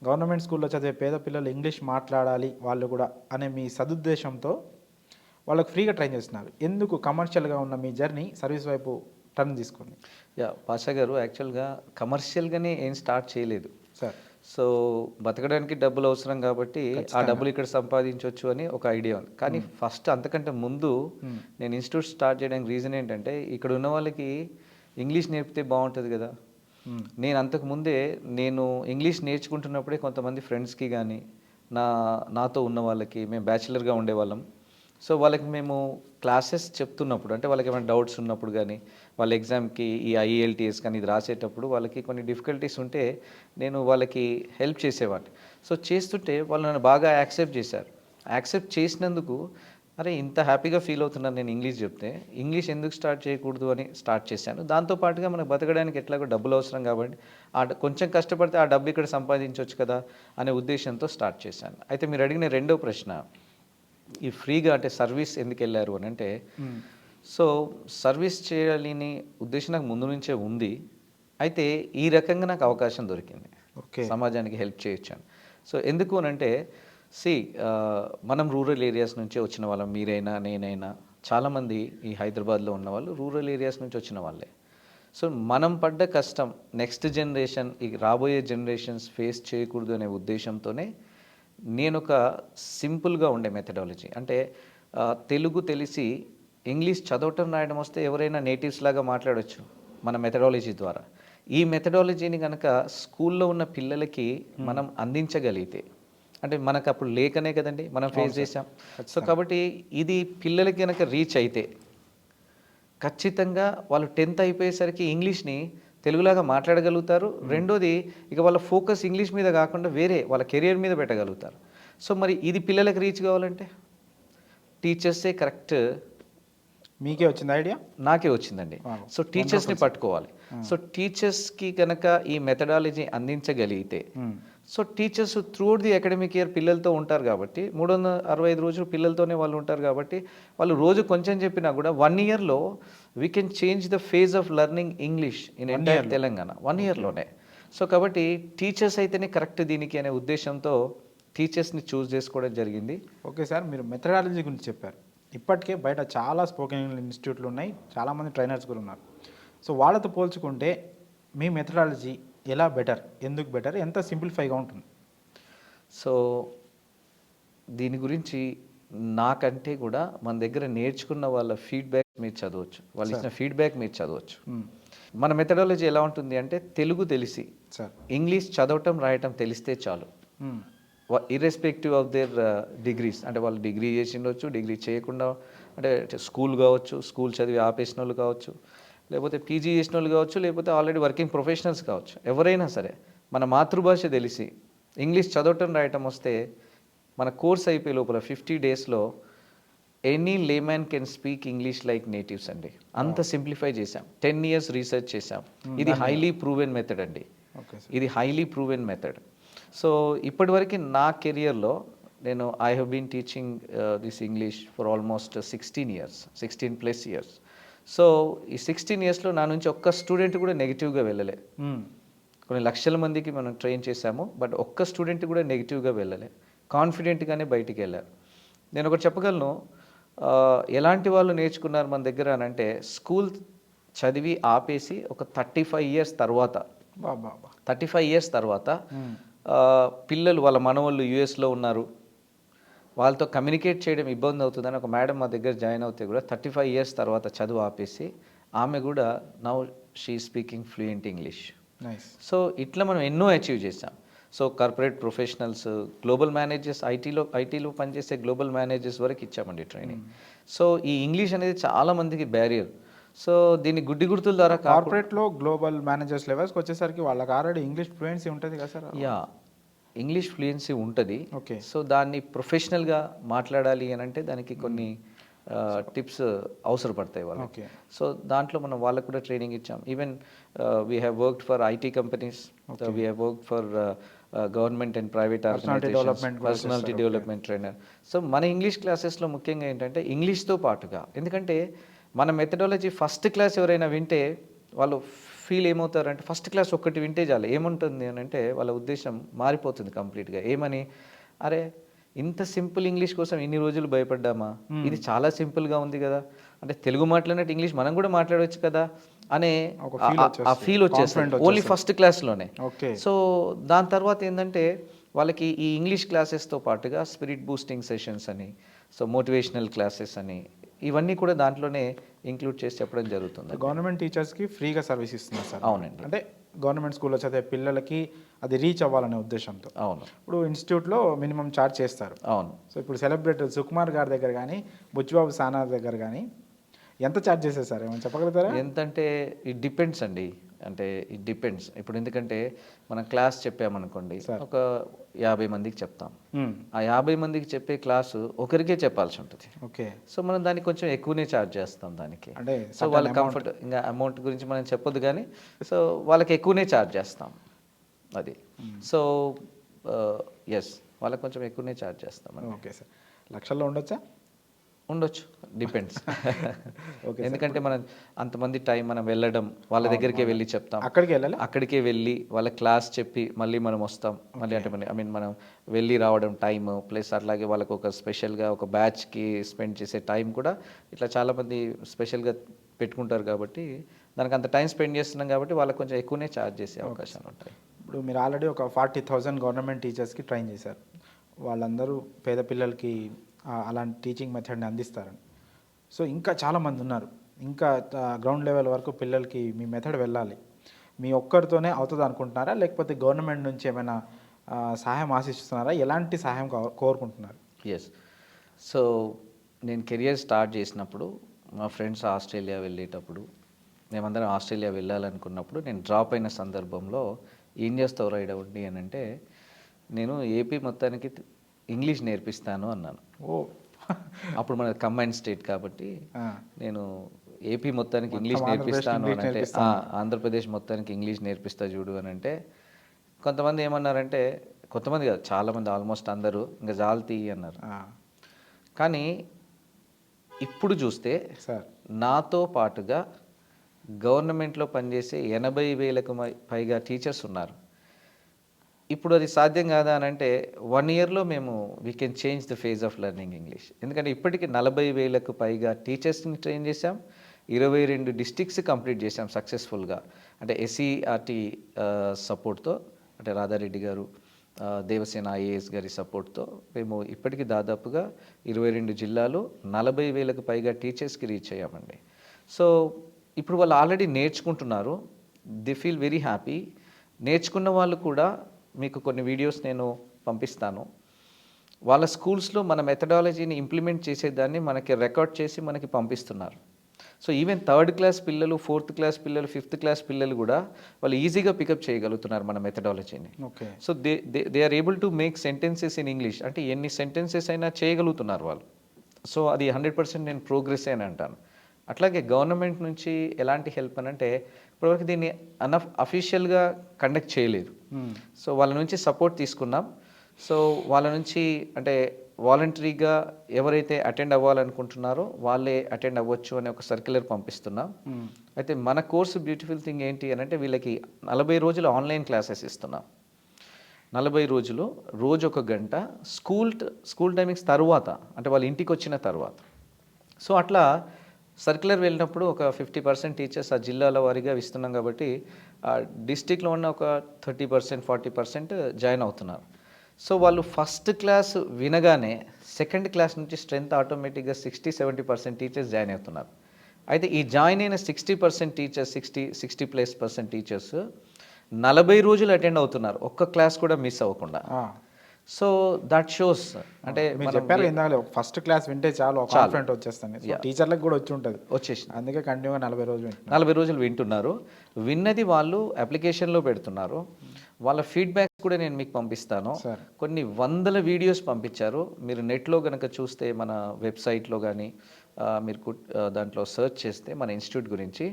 గవర్నమెంట్ స్కూల్లో చదివే పేద పిల్లలు ఇంగ్లీష్ మాట్లాడాలి వాళ్ళు కూడా అనే మీ సదుద్దేశంతో వాళ్ళకి ఫ్రీగా ట్రైన్ చేస్తున్నారు. ఎందుకు కమర్షియల్గా ఉన్న మీ జర్నీ సర్వీస్ వైపు టర్న్ తీసుకుంది? యా పాషా గారు యాక్చువల్గా కమర్షియల్గానే ఏం స్టార్ట్ చేయలేదు. సార్ సో బతకడానికి డబ్బులు అవసరం కాబట్టి ఆ ఖచ్చితంగా. డబ్బులు ఇక్కడ సంపాదించవచ్చు అని ఒక ఐడియా ఉంది. కానీ ఫస్ట్ అంతకంటే ముందు నేను ఇన్స్టిట్యూట్ స్టార్ట్ చేయడానికి రీజన్ ఏంటంటే ఇక్కడ ఉన్న వాళ్ళకి ఇంగ్లీష్ నేర్పితే బాగుంటుంది కదా. నేను అంతకు ముందే నేను ఇంగ్లీష్ నేర్చుకుంటున్నప్పుడే కొంతమంది ఫ్రెండ్స్కి కానీ నాతో ఉన్న వాళ్ళకి మేము బ్యాచిలర్గా ఉండేవాళ్ళం. సో వాళ్ళకి మేము క్లాసెస్ చెప్తున్నప్పుడు అంటే వాళ్ళకి ఏమైనా డౌట్స్ ఉన్నప్పుడు కానీ వాళ్ళ ఎగ్జామ్కి ఈ ఐఎల్టీఎస్ కానీ ఇది రాసేటప్పుడు వాళ్ళకి కొన్ని డిఫికల్టీస్ ఉంటే నేను వాళ్ళకి హెల్ప్ చేసేవాడిని. సో చేస్తుంటే వాళ్ళు నన్ను బాగా యాక్సెప్ట్ చేశారు. యాక్సెప్ట్ చేసినందుకు అరే ఇంత హ్యాపీగా ఫీల్ అవుతున్నాను నేను ఇంగ్లీష్ చెప్తే, ఇంగ్లీష్ ఎందుకు స్టార్ట్ చేయకూడదు అని స్టార్ట్ చేశాను. దాంతోపాటుగా మనకు బతకడానికి ఎట్లాగో డబ్బులు అవసరం కాబట్టి కొంచెం కష్టపడితే ఆ డబ్బు ఇక్కడ సంపాదించవచ్చు కదా అనే ఉద్దేశంతో స్టార్ట్ చేశాను. అయితే మీరు అడిగిన రెండో ప్రశ్న, ఈ ఫ్రీగా అంటే సర్వీస్ ఎందుకు వెళ్ళారు అని అంటే, సో సర్వీస్ చేయాలని ఉద్దేశం నాకు ముందు నుంచే ఉంది. అయితే ఈ రకంగా నాకు అవకాశం దొరికింది, ఓకే, సమాజానికి హెల్ప్ చేయొచ్చాను. సో ఎందుకు అని అంటే మనం రూరల్ ఏరియాస్ నుంచే వచ్చిన వాళ్ళం, మీరైనా నేనైనా చాలామంది ఈ హైదరాబాద్లో ఉన్న వాళ్ళు రూరల్ ఏరియాస్ నుంచి వచ్చిన వాళ్ళే. సో మనం పడ్డ కష్టం నెక్స్ట్ జనరేషన్, ఈ రాబోయే జనరేషన్స్ ఫేస్ చేయకూడదు అనే ఉద్దేశంతోనే నేను ఒక సింపుల్గా ఉండే మెథడాలజీ అంటే తెలుగు తెలిసి ఇంగ్లీష్ చదవటం రాయడం వస్తే ఎవరైనా నేటివ్స్ లాగా మాట్లాడవచ్చు మన మెథడాలజీ ద్వారా. ఈ మెథడాలజీని కనుక స్కూల్లో ఉన్న పిల్లలకి మనం అందించగలిగితే, అంటే మనకు అప్పుడు లేకనే కదండి మనం ఫేస్ చేసాం. సో కాబట్టి ఇది పిల్లలకి కనుక రీచ్ అయితే ఖచ్చితంగా వాళ్ళు 10th అయిపోయేసరికి ఇంగ్లీష్ని తెలుగులాగా మాట్లాడగలుగుతారు. రెండోది ఇక వాళ్ళ ఫోకస్ ఇంగ్లీష్ మీద కాకుండా వేరే వాళ్ళ కెరియర్ మీద పెట్టగలుగుతారు. సో మరి ఇది పిల్లలకి రీచ్ కావాలంటే టీచర్సే కరెక్ట్. మీకే వచ్చింది ఐడియా? నాకే వచ్చిందండి. సో టీచర్స్ని పట్టుకోవాలి. సో టీచర్స్కి కనుక ఈ మెథడాలజీ అందించగలిగితే, so teachers throughout the academic year పిల్లలతో ఉంటారు కాబట్టి 365 రోజులు పిల్లలతోనే వాళ్ళు ఉంటారు కాబట్టి వాళ్ళు రోజు కొంచెం చెప్పినా కూడా 1 ఇయర్లో we can change the phase of learning English in entire Telangana 1 ఇయర్లోనే. సో కాబట్టి టీచర్స్ అయితేనే కరెక్ట్ దీనికి అనే ఉద్దేశంతో టీచర్స్ని చూస్ చేసుకోవడం జరిగింది. ఓకే సార్, మీరు మెథడాలజీ గురించి చెప్పారు. ఇప్పటికే బయట చాలా స్పోకెన్ ఇంగ్లీష్ ఇన్స్టిట్యూట్లు ఉన్నాయి, చాలామంది ట్రైనర్స్ కూడా ఉన్నారు. సో వాళ్ళతో పోల్చుకుంటే మీ మెథడాలజీ ఎలా బెటర్, ఎందుకు బెటర్, ఎంత సింప్లిఫైగా ఉంటుంది? సో దీని గురించి నాకంటే కూడా మన దగ్గర నేర్చుకున్న వాళ్ళ ఫీడ్బ్యాక్ మీరు చదవచ్చు, వాళ్ళు ఇచ్చిన ఫీడ్బ్యాక్ మీరు చదవచ్చు. మన మెథడాలజీ ఎలా ఉంటుంది అంటే తెలుగు తెలిసి సార్ ఇంగ్లీష్ చదవటం రాయటం తెలిస్తే చాలు, ఇర్రెస్పెక్టివ్ ఆఫ్ దేర్ డిగ్రీస్. అంటే వాళ్ళు డిగ్రీ చేసి ఉండొచ్చు, డిగ్రీ చేయకుండా అంటే స్కూల్ కావచ్చు, స్కూల్ చదివి ఆపేసిన వాళ్ళు కావచ్చు, లేకపోతే పీజీ చేసిన వాళ్ళు కావచ్చు, లేకపోతే ఆల్రెడీ వర్కింగ్ ప్రొఫెషనల్స్ కావచ్చు, ఎవరైనా సరే మన మాతృభాష తెలిసి ఇంగ్లీష్ చదవటం రాయటం వస్తే మన కోర్స్ అయిపోయే లోపల 50 డేస్లో any layman can speak English like natives అండి. అంత సింప్లిఫై చేశాం. 10 years రీసెర్చ్ చేశాం. ఇది హైలీ ప్రూవెన్ మెథడ్ అండి. ఇది హైలీ ప్రూవెన్ మెథడ్. సో ఇప్పటివరకు నా కెరియర్లో నేను I have been teaching this English for almost 16+ years. So ఈ 16 yearsలో నా నుంచి ఒక్క స్టూడెంట్ కూడా నెగిటివ్గా వెళ్ళలే. కొన్ని లక్షల మందికి మనం ట్రైన్ చేశాము, బట్ ఒక్క స్టూడెంట్ కూడా నెగిటివ్గా వెళ్ళలే, కాన్ఫిడెంట్గానే బయటికి వెళ్ళారు. నేను ఒకటి చెప్పగలను, ఎలాంటి వాళ్ళు నేర్చుకున్నారు మన దగ్గర అని అంటే, స్కూల్ చదివి ఆపేసి ఒక 35 years తర్వాత 35 years తర్వాత పిల్లలు వాళ్ళ మనవాళ్ళు యూఎస్లో ఉన్నారు, వాళ్ళతో కమ్యూనికేట్ చేయడం ఇబ్బంది అవుతుందని ఒక మేడం మా దగ్గర జాయిన్ అవుతే కూడా 35 years తర్వాత చదువు ఆపేసి ఆమె కూడా now she speaking fluent English. So ఇట్లా మనం ఎన్నో అచీవ్ చేసాం. So corporate professionals, global managers, ఐటీలో పనిచేసే గ్లోబల్ మేనేజర్స్ వరకు ఇచ్చామండి ట్రైనింగ్. సో ఈ ఇంగ్లీష్ అనేది చాలా మందికి బ్యారియర్. సో దీన్ని గుడ్డి గుర్తుల ద్వారా కార్పొరేట్లో గ్లోబల్ మేనేజర్స్ లెవెల్స్కి వచ్చేసరికి వాళ్ళకి ఆల్రెడీ ఇంగ్లీష్ ఫ్లూయెన్సీ ఉంటుంది కదా సార్? యా, ఇంగ్లీష్ ఫ్లూయెన్సీ ఉంటుంది. ఓకే. సో దాన్ని ప్రొఫెషనల్గా మాట్లాడాలి అని అంటే దానికి కొన్ని టిప్స్ అవసరపడతాయి వాళ్ళకి. ఓకే. సో దాంట్లో మనం వాళ్ళకు కూడా ట్రైనింగ్ ఇచ్చాం. Even we have worked for IT companies, we have worked for government and private organisations, personality development trainer. So మన ఇంగ్లీష్ క్లాసెస్లో ముఖ్యంగా ఏంటంటే ఇంగ్లీష్తో పాటుగా, ఎందుకంటే మన మెథడాలజీ ఫస్ట్ క్లాస్ ఎవరైనా వింటే వాళ్ళు ఫీల్ ఏమవుతారంటే, ఫస్ట్ క్లాస్ ఒక్కటి వింటే చాలు ఏముంటుంది అని అంటే వాళ్ళ ఉద్దేశం మారిపోతుంది కంప్లీట్గా. ఏమని, అరే ఇంత సింపుల్ ఇంగ్లీష్ కోసం ఇన్ని రోజులు భయపడ్డామా, ఇది చాలా సింపుల్గా ఉంది కదా, అంటే తెలుగు మాట్లాడినట్టు ఇంగ్లీష్ మనం కూడా మాట్లాడవచ్చు కదా అనే ఒక feel ఆ వచ్చేస్తుంది. ఫీల్ వచ్చేస్తుంది Confident ఓన్లీ ఫస్ట్ క్లాస్లోనే. ఓకే. సో దాని తర్వాత ఏంటంటే వాళ్ళకి ఈ ఇంగ్లీష్ క్లాసెస్తో పాటుగా స్పిరిట్ బూస్టింగ్ సెషన్స్ అని, సో మోటివేషనల్ క్లాసెస్ అని, ఇవన్నీ కూడా దాంట్లోనే ఇంక్లూడ్ చేసి చెప్పడం జరుగుతుంది. గవర్నమెంట్ టీచర్స్కి ఫ్రీగా సర్వీస్ ఇస్తున్నారు సార్. అవునండి. అంటే గవర్నమెంట్ స్కూల్లో చదివే పిల్లలకి అది రీచ్ అవ్వాలనే ఉద్దేశంతో. అవును ఇప్పుడు ఇన్స్టిట్యూట్లో మినిమం ఛార్జ్ చేస్తారు. అవును. సో ఇప్పుడు సెలబ్రిటీ సుకుమార్ గారి దగ్గర కానీ బుచ్చిబాబు సానా దగ్గర కానీ ఎంత ఛార్జ్ చేసేది సార్, ఏమైనా చెప్పగలుగుతారా? ఎంతంటే ఇట్ డిపెండ్స్ అండి, అంటే ఇట్ డిపెండ్స్. ఇప్పుడు ఎందుకంటే మనం క్లాస్ చెప్పామనుకోండి, ఒక 50 మందికి చెప్తాం. ఆ 50 మందికి చెప్పే క్లాసు ఒకరికే చెప్పాల్సి ఉంటుంది. ఓకే. సో మనం దానికి కొంచెం ఎక్కువనే ఛార్జ్ చేస్తాం దానికి. అంటే సో వాళ్ళ కంఫర్ట్, ఇంకా అమౌంట్ గురించి మనం చెప్పొద్దు కానీ, సో వాళ్ళకి ఎక్కువనే ఛార్జ్ చేస్తాం అది. సో ఎస్, వాళ్ళకి కొంచెం ఎక్కువనే ఛార్జ్ చేస్తాం. Okay sir. లక్షల్లో ఉండొచ్చా? ఉండొచ్చు, డిపెండ్స్. ఓకే. ఎందుకంటే మనం అంతమంది టైం మనం వెళ్ళడం, వాళ్ళ దగ్గరికే వెళ్ళి చెప్తాం, అక్కడికి వెళ్ళాలి. అక్కడికే వెళ్ళి వాళ్ళ క్లాస్ చెప్పి మళ్ళీ మనం వస్తాం, మళ్ళీ అంటే ఐ మీన్ మనం వెళ్ళి రావడం టైం, ప్లస్ అట్లాగే వాళ్ళకు ఒక స్పెషల్గా ఒక బ్యాచ్కి స్పెండ్ చేసే టైం కూడా ఇట్లా చాలామంది స్పెషల్గా పెట్టుకుంటారు కాబట్టి దానికి అంత టైం స్పెండ్ చేస్తున్నాం కాబట్టి వాళ్ళకి కొంచెం ఎక్కువనే ఛార్జ్ చేసే అవకాశాలు ఉంటాయి. ఇప్పుడు మీరు ఆల్రెడీ ఒక 40,000 గవర్నమెంట్ టీచర్స్కి ట్రైన్ చేశారు. వాళ్ళందరూ పేద పిల్లలకి అలాంటి టీచింగ్ మెథడ్ని అందిస్తారని. సో ఇంకా చాలామంది ఉన్నారు, ఇంకా గ్రౌండ్ లెవెల్ వరకు పిల్లలకి మీ మెథడ్ వెళ్ళాలి, మీ ఒక్కరితోనే అవుతుంది అనుకుంటున్నారా, లేకపోతే గవర్నమెంట్ నుంచి ఏమైనా సహాయం ఆశిస్తున్నారా? ఎలాంటి సహాయం కోరుకుంటున్నారు? ఎస్. సో నేను కెరియర్ స్టార్ట్ చేసినప్పుడు మా ఫ్రెండ్స్ ఆస్ట్రేలియా వెళ్ళేటప్పుడు, మేమందరం ఆస్ట్రేలియా వెళ్ళాలనుకున్నప్పుడు నేను డ్రాప్ అయిన సందర్భంలో ఏం చేస్తావు రైడ్ అవుట్ అని అంటే, నేను ఏపీ మొత్తానికి ఇంగ్లీష్ నేర్పిస్తాను అన్నాను. ఓ, అప్పుడు మన కంబైన్డ్ స్టేట్ కాబట్టి నేను ఏపీ మొత్తానికి ఇంగ్లీష్ మొత్తం నేర్పిస్తాను అని అంటే, నేర్పిస్తాను. ఆంధ్రప్రదేశ్ మొత్తానికి ఇంగ్లీష్ నేర్పిస్తా చూడు అని అంటే, కొంతమంది ఏమన్నారంటే, కొంతమంది కాదు చాలామంది, ఆల్మోస్ట్ అందరూ ఇంకా జాల్తీ అన్నారు. కానీ ఇప్పుడు చూస్తే సార్ నాతో పాటుగా గవర్నమెంట్లో పనిచేసే 80,000కు పైగా టీచర్స్ ఉన్నారు. ఇప్పుడు అది సాధ్యం కాదా అని అంటే, 1 ఇయర్లో మేము we can change the phase of learning English. ఎందుకంటే ఇప్పటికీ 40,000కు పైగా టీచర్స్ని ట్రైన్ చేశాం, 22 డిస్ట్రిక్ట్స్ కంప్లీట్ చేశాం సక్సెస్ఫుల్గా. అంటే ఎస్సీఆర్టీ సపోర్ట్తో, అంటే రాధారెడ్డి గారు, దేవసేన ఐఏఎస్ గారి సపోర్ట్తో మేము ఇప్పటికీ దాదాపుగా 22 జిల్లాలు 40,000కు పైగా టీచర్స్కి రీచ్ అయ్యామండి. సో ఇప్పుడు వాళ్ళు ఆల్రెడీ నేర్చుకుంటున్నారు, దే ఫీల్ వెరీ హ్యాపీ. నేర్చుకున్న వాళ్ళు కూడా మీకు కొన్ని వీడియోస్ నేను పంపిస్తాను. వాళ్ళ స్కూల్స్లో మన మెథడాలజీని ఇంప్లిమెంట్ చేసేదాన్ని మనకి రికార్డ్ చేసి మనకి పంపిస్తున్నారు. సో ఈవెన్ 3rd క్లాస్ పిల్లలు, 4th క్లాస్ పిల్లలు, 5th క్లాస్ పిల్లలు కూడా వాళ్ళు ఈజీగా పికప్ చేయగలుగుతున్నారు మన మెథడాలజీని. Okay. So they are able to make sentences in English, అంటే ఎన్ని సెంటెన్సెస్ అయినా చేయగలుగుతున్నారు వాళ్ళు. సో అది 100% నేను ప్రోగ్రెస్ అని అంటాను. అట్లాగే గవర్నమెంట్ నుంచి ఎలాంటి హెల్ప్ అని అంటే, ఇప్పటివరకు దీన్ని అఫీషియల్గా కండక్ట్ చేయలేదు. సో వాళ్ళ నుంచి సపోర్ట్ తీసుకున్నాం. సో వాళ్ళ నుంచి అంటే వాలంటరీగా ఎవరైతే అటెండ్ అవ్వాలనుకుంటున్నారో వాళ్ళే అటెండ్ అవ్వచ్చు అని ఒక సర్క్యులర్ పంపిస్తున్నాం. అయితే మన కోర్సు బ్యూటిఫుల్ థింగ్ ఏంటి అని అంటే, వీళ్ళకి 40 రోజులు ఆన్లైన్ క్లాసెస్ ఇస్తున్నాం. 40 రోజులు, రోజు 1 గంట, స్కూల్ టైమింగ్స్ తర్వాత, అంటే వాళ్ళ ఇంటికి వచ్చిన తర్వాత. సో అట్లా సర్క్యులర్ వెళ్ళినప్పుడు ఒక 50% టీచర్స్ ఆ జిల్లాల వారీగా ఇస్తున్నాం కాబట్టి డిస్టిక్లో ఉన్న ఒక 30%, 40% జాయిన్ అవుతున్నారు. సో వాళ్ళు ఫస్ట్ క్లాస్ వినగానే 2nd క్లాస్ నుంచి స్ట్రెంత్ ఆటోమేటిక్గా 60-70% టీచర్స్ జాయిన్ అవుతున్నారు. అయితే ఈ జాయిన్ అయిన 60% టీచర్స్, 60+ టీచర్స్ 40 రోజులు అటెండ్ అవుతున్నారు, ఒక్క క్లాస్ కూడా మిస్ అవ్వకుండా. సో దట్ షోస్, అంటే మీరు చెప్పారు ఇందాక ఫస్ట్ క్లాస్ వింటే చాలు కాన్ఫిడెంట్ వచ్చేస్తాను. టీచర్లకు కూడా వచ్చేసింది, అందుకే కంటిన్యూగా 40 రోజులు వింటున్నారు. విన్నది వాళ్ళు అప్లికేషన్లో పెడుతున్నారు. వాళ్ళ ఫీడ్బ్యాక్ కూడా నేను మీకు పంపిస్తాను. కొన్ని వందల వీడియోస్ పంపించారు. మీరు నెట్లో కనుక చూస్తే, మన వెబ్సైట్లో కానీ మీరు దాంట్లో సెర్చ్ చేస్తే మన ఇన్స్టిట్యూట్ గురించి,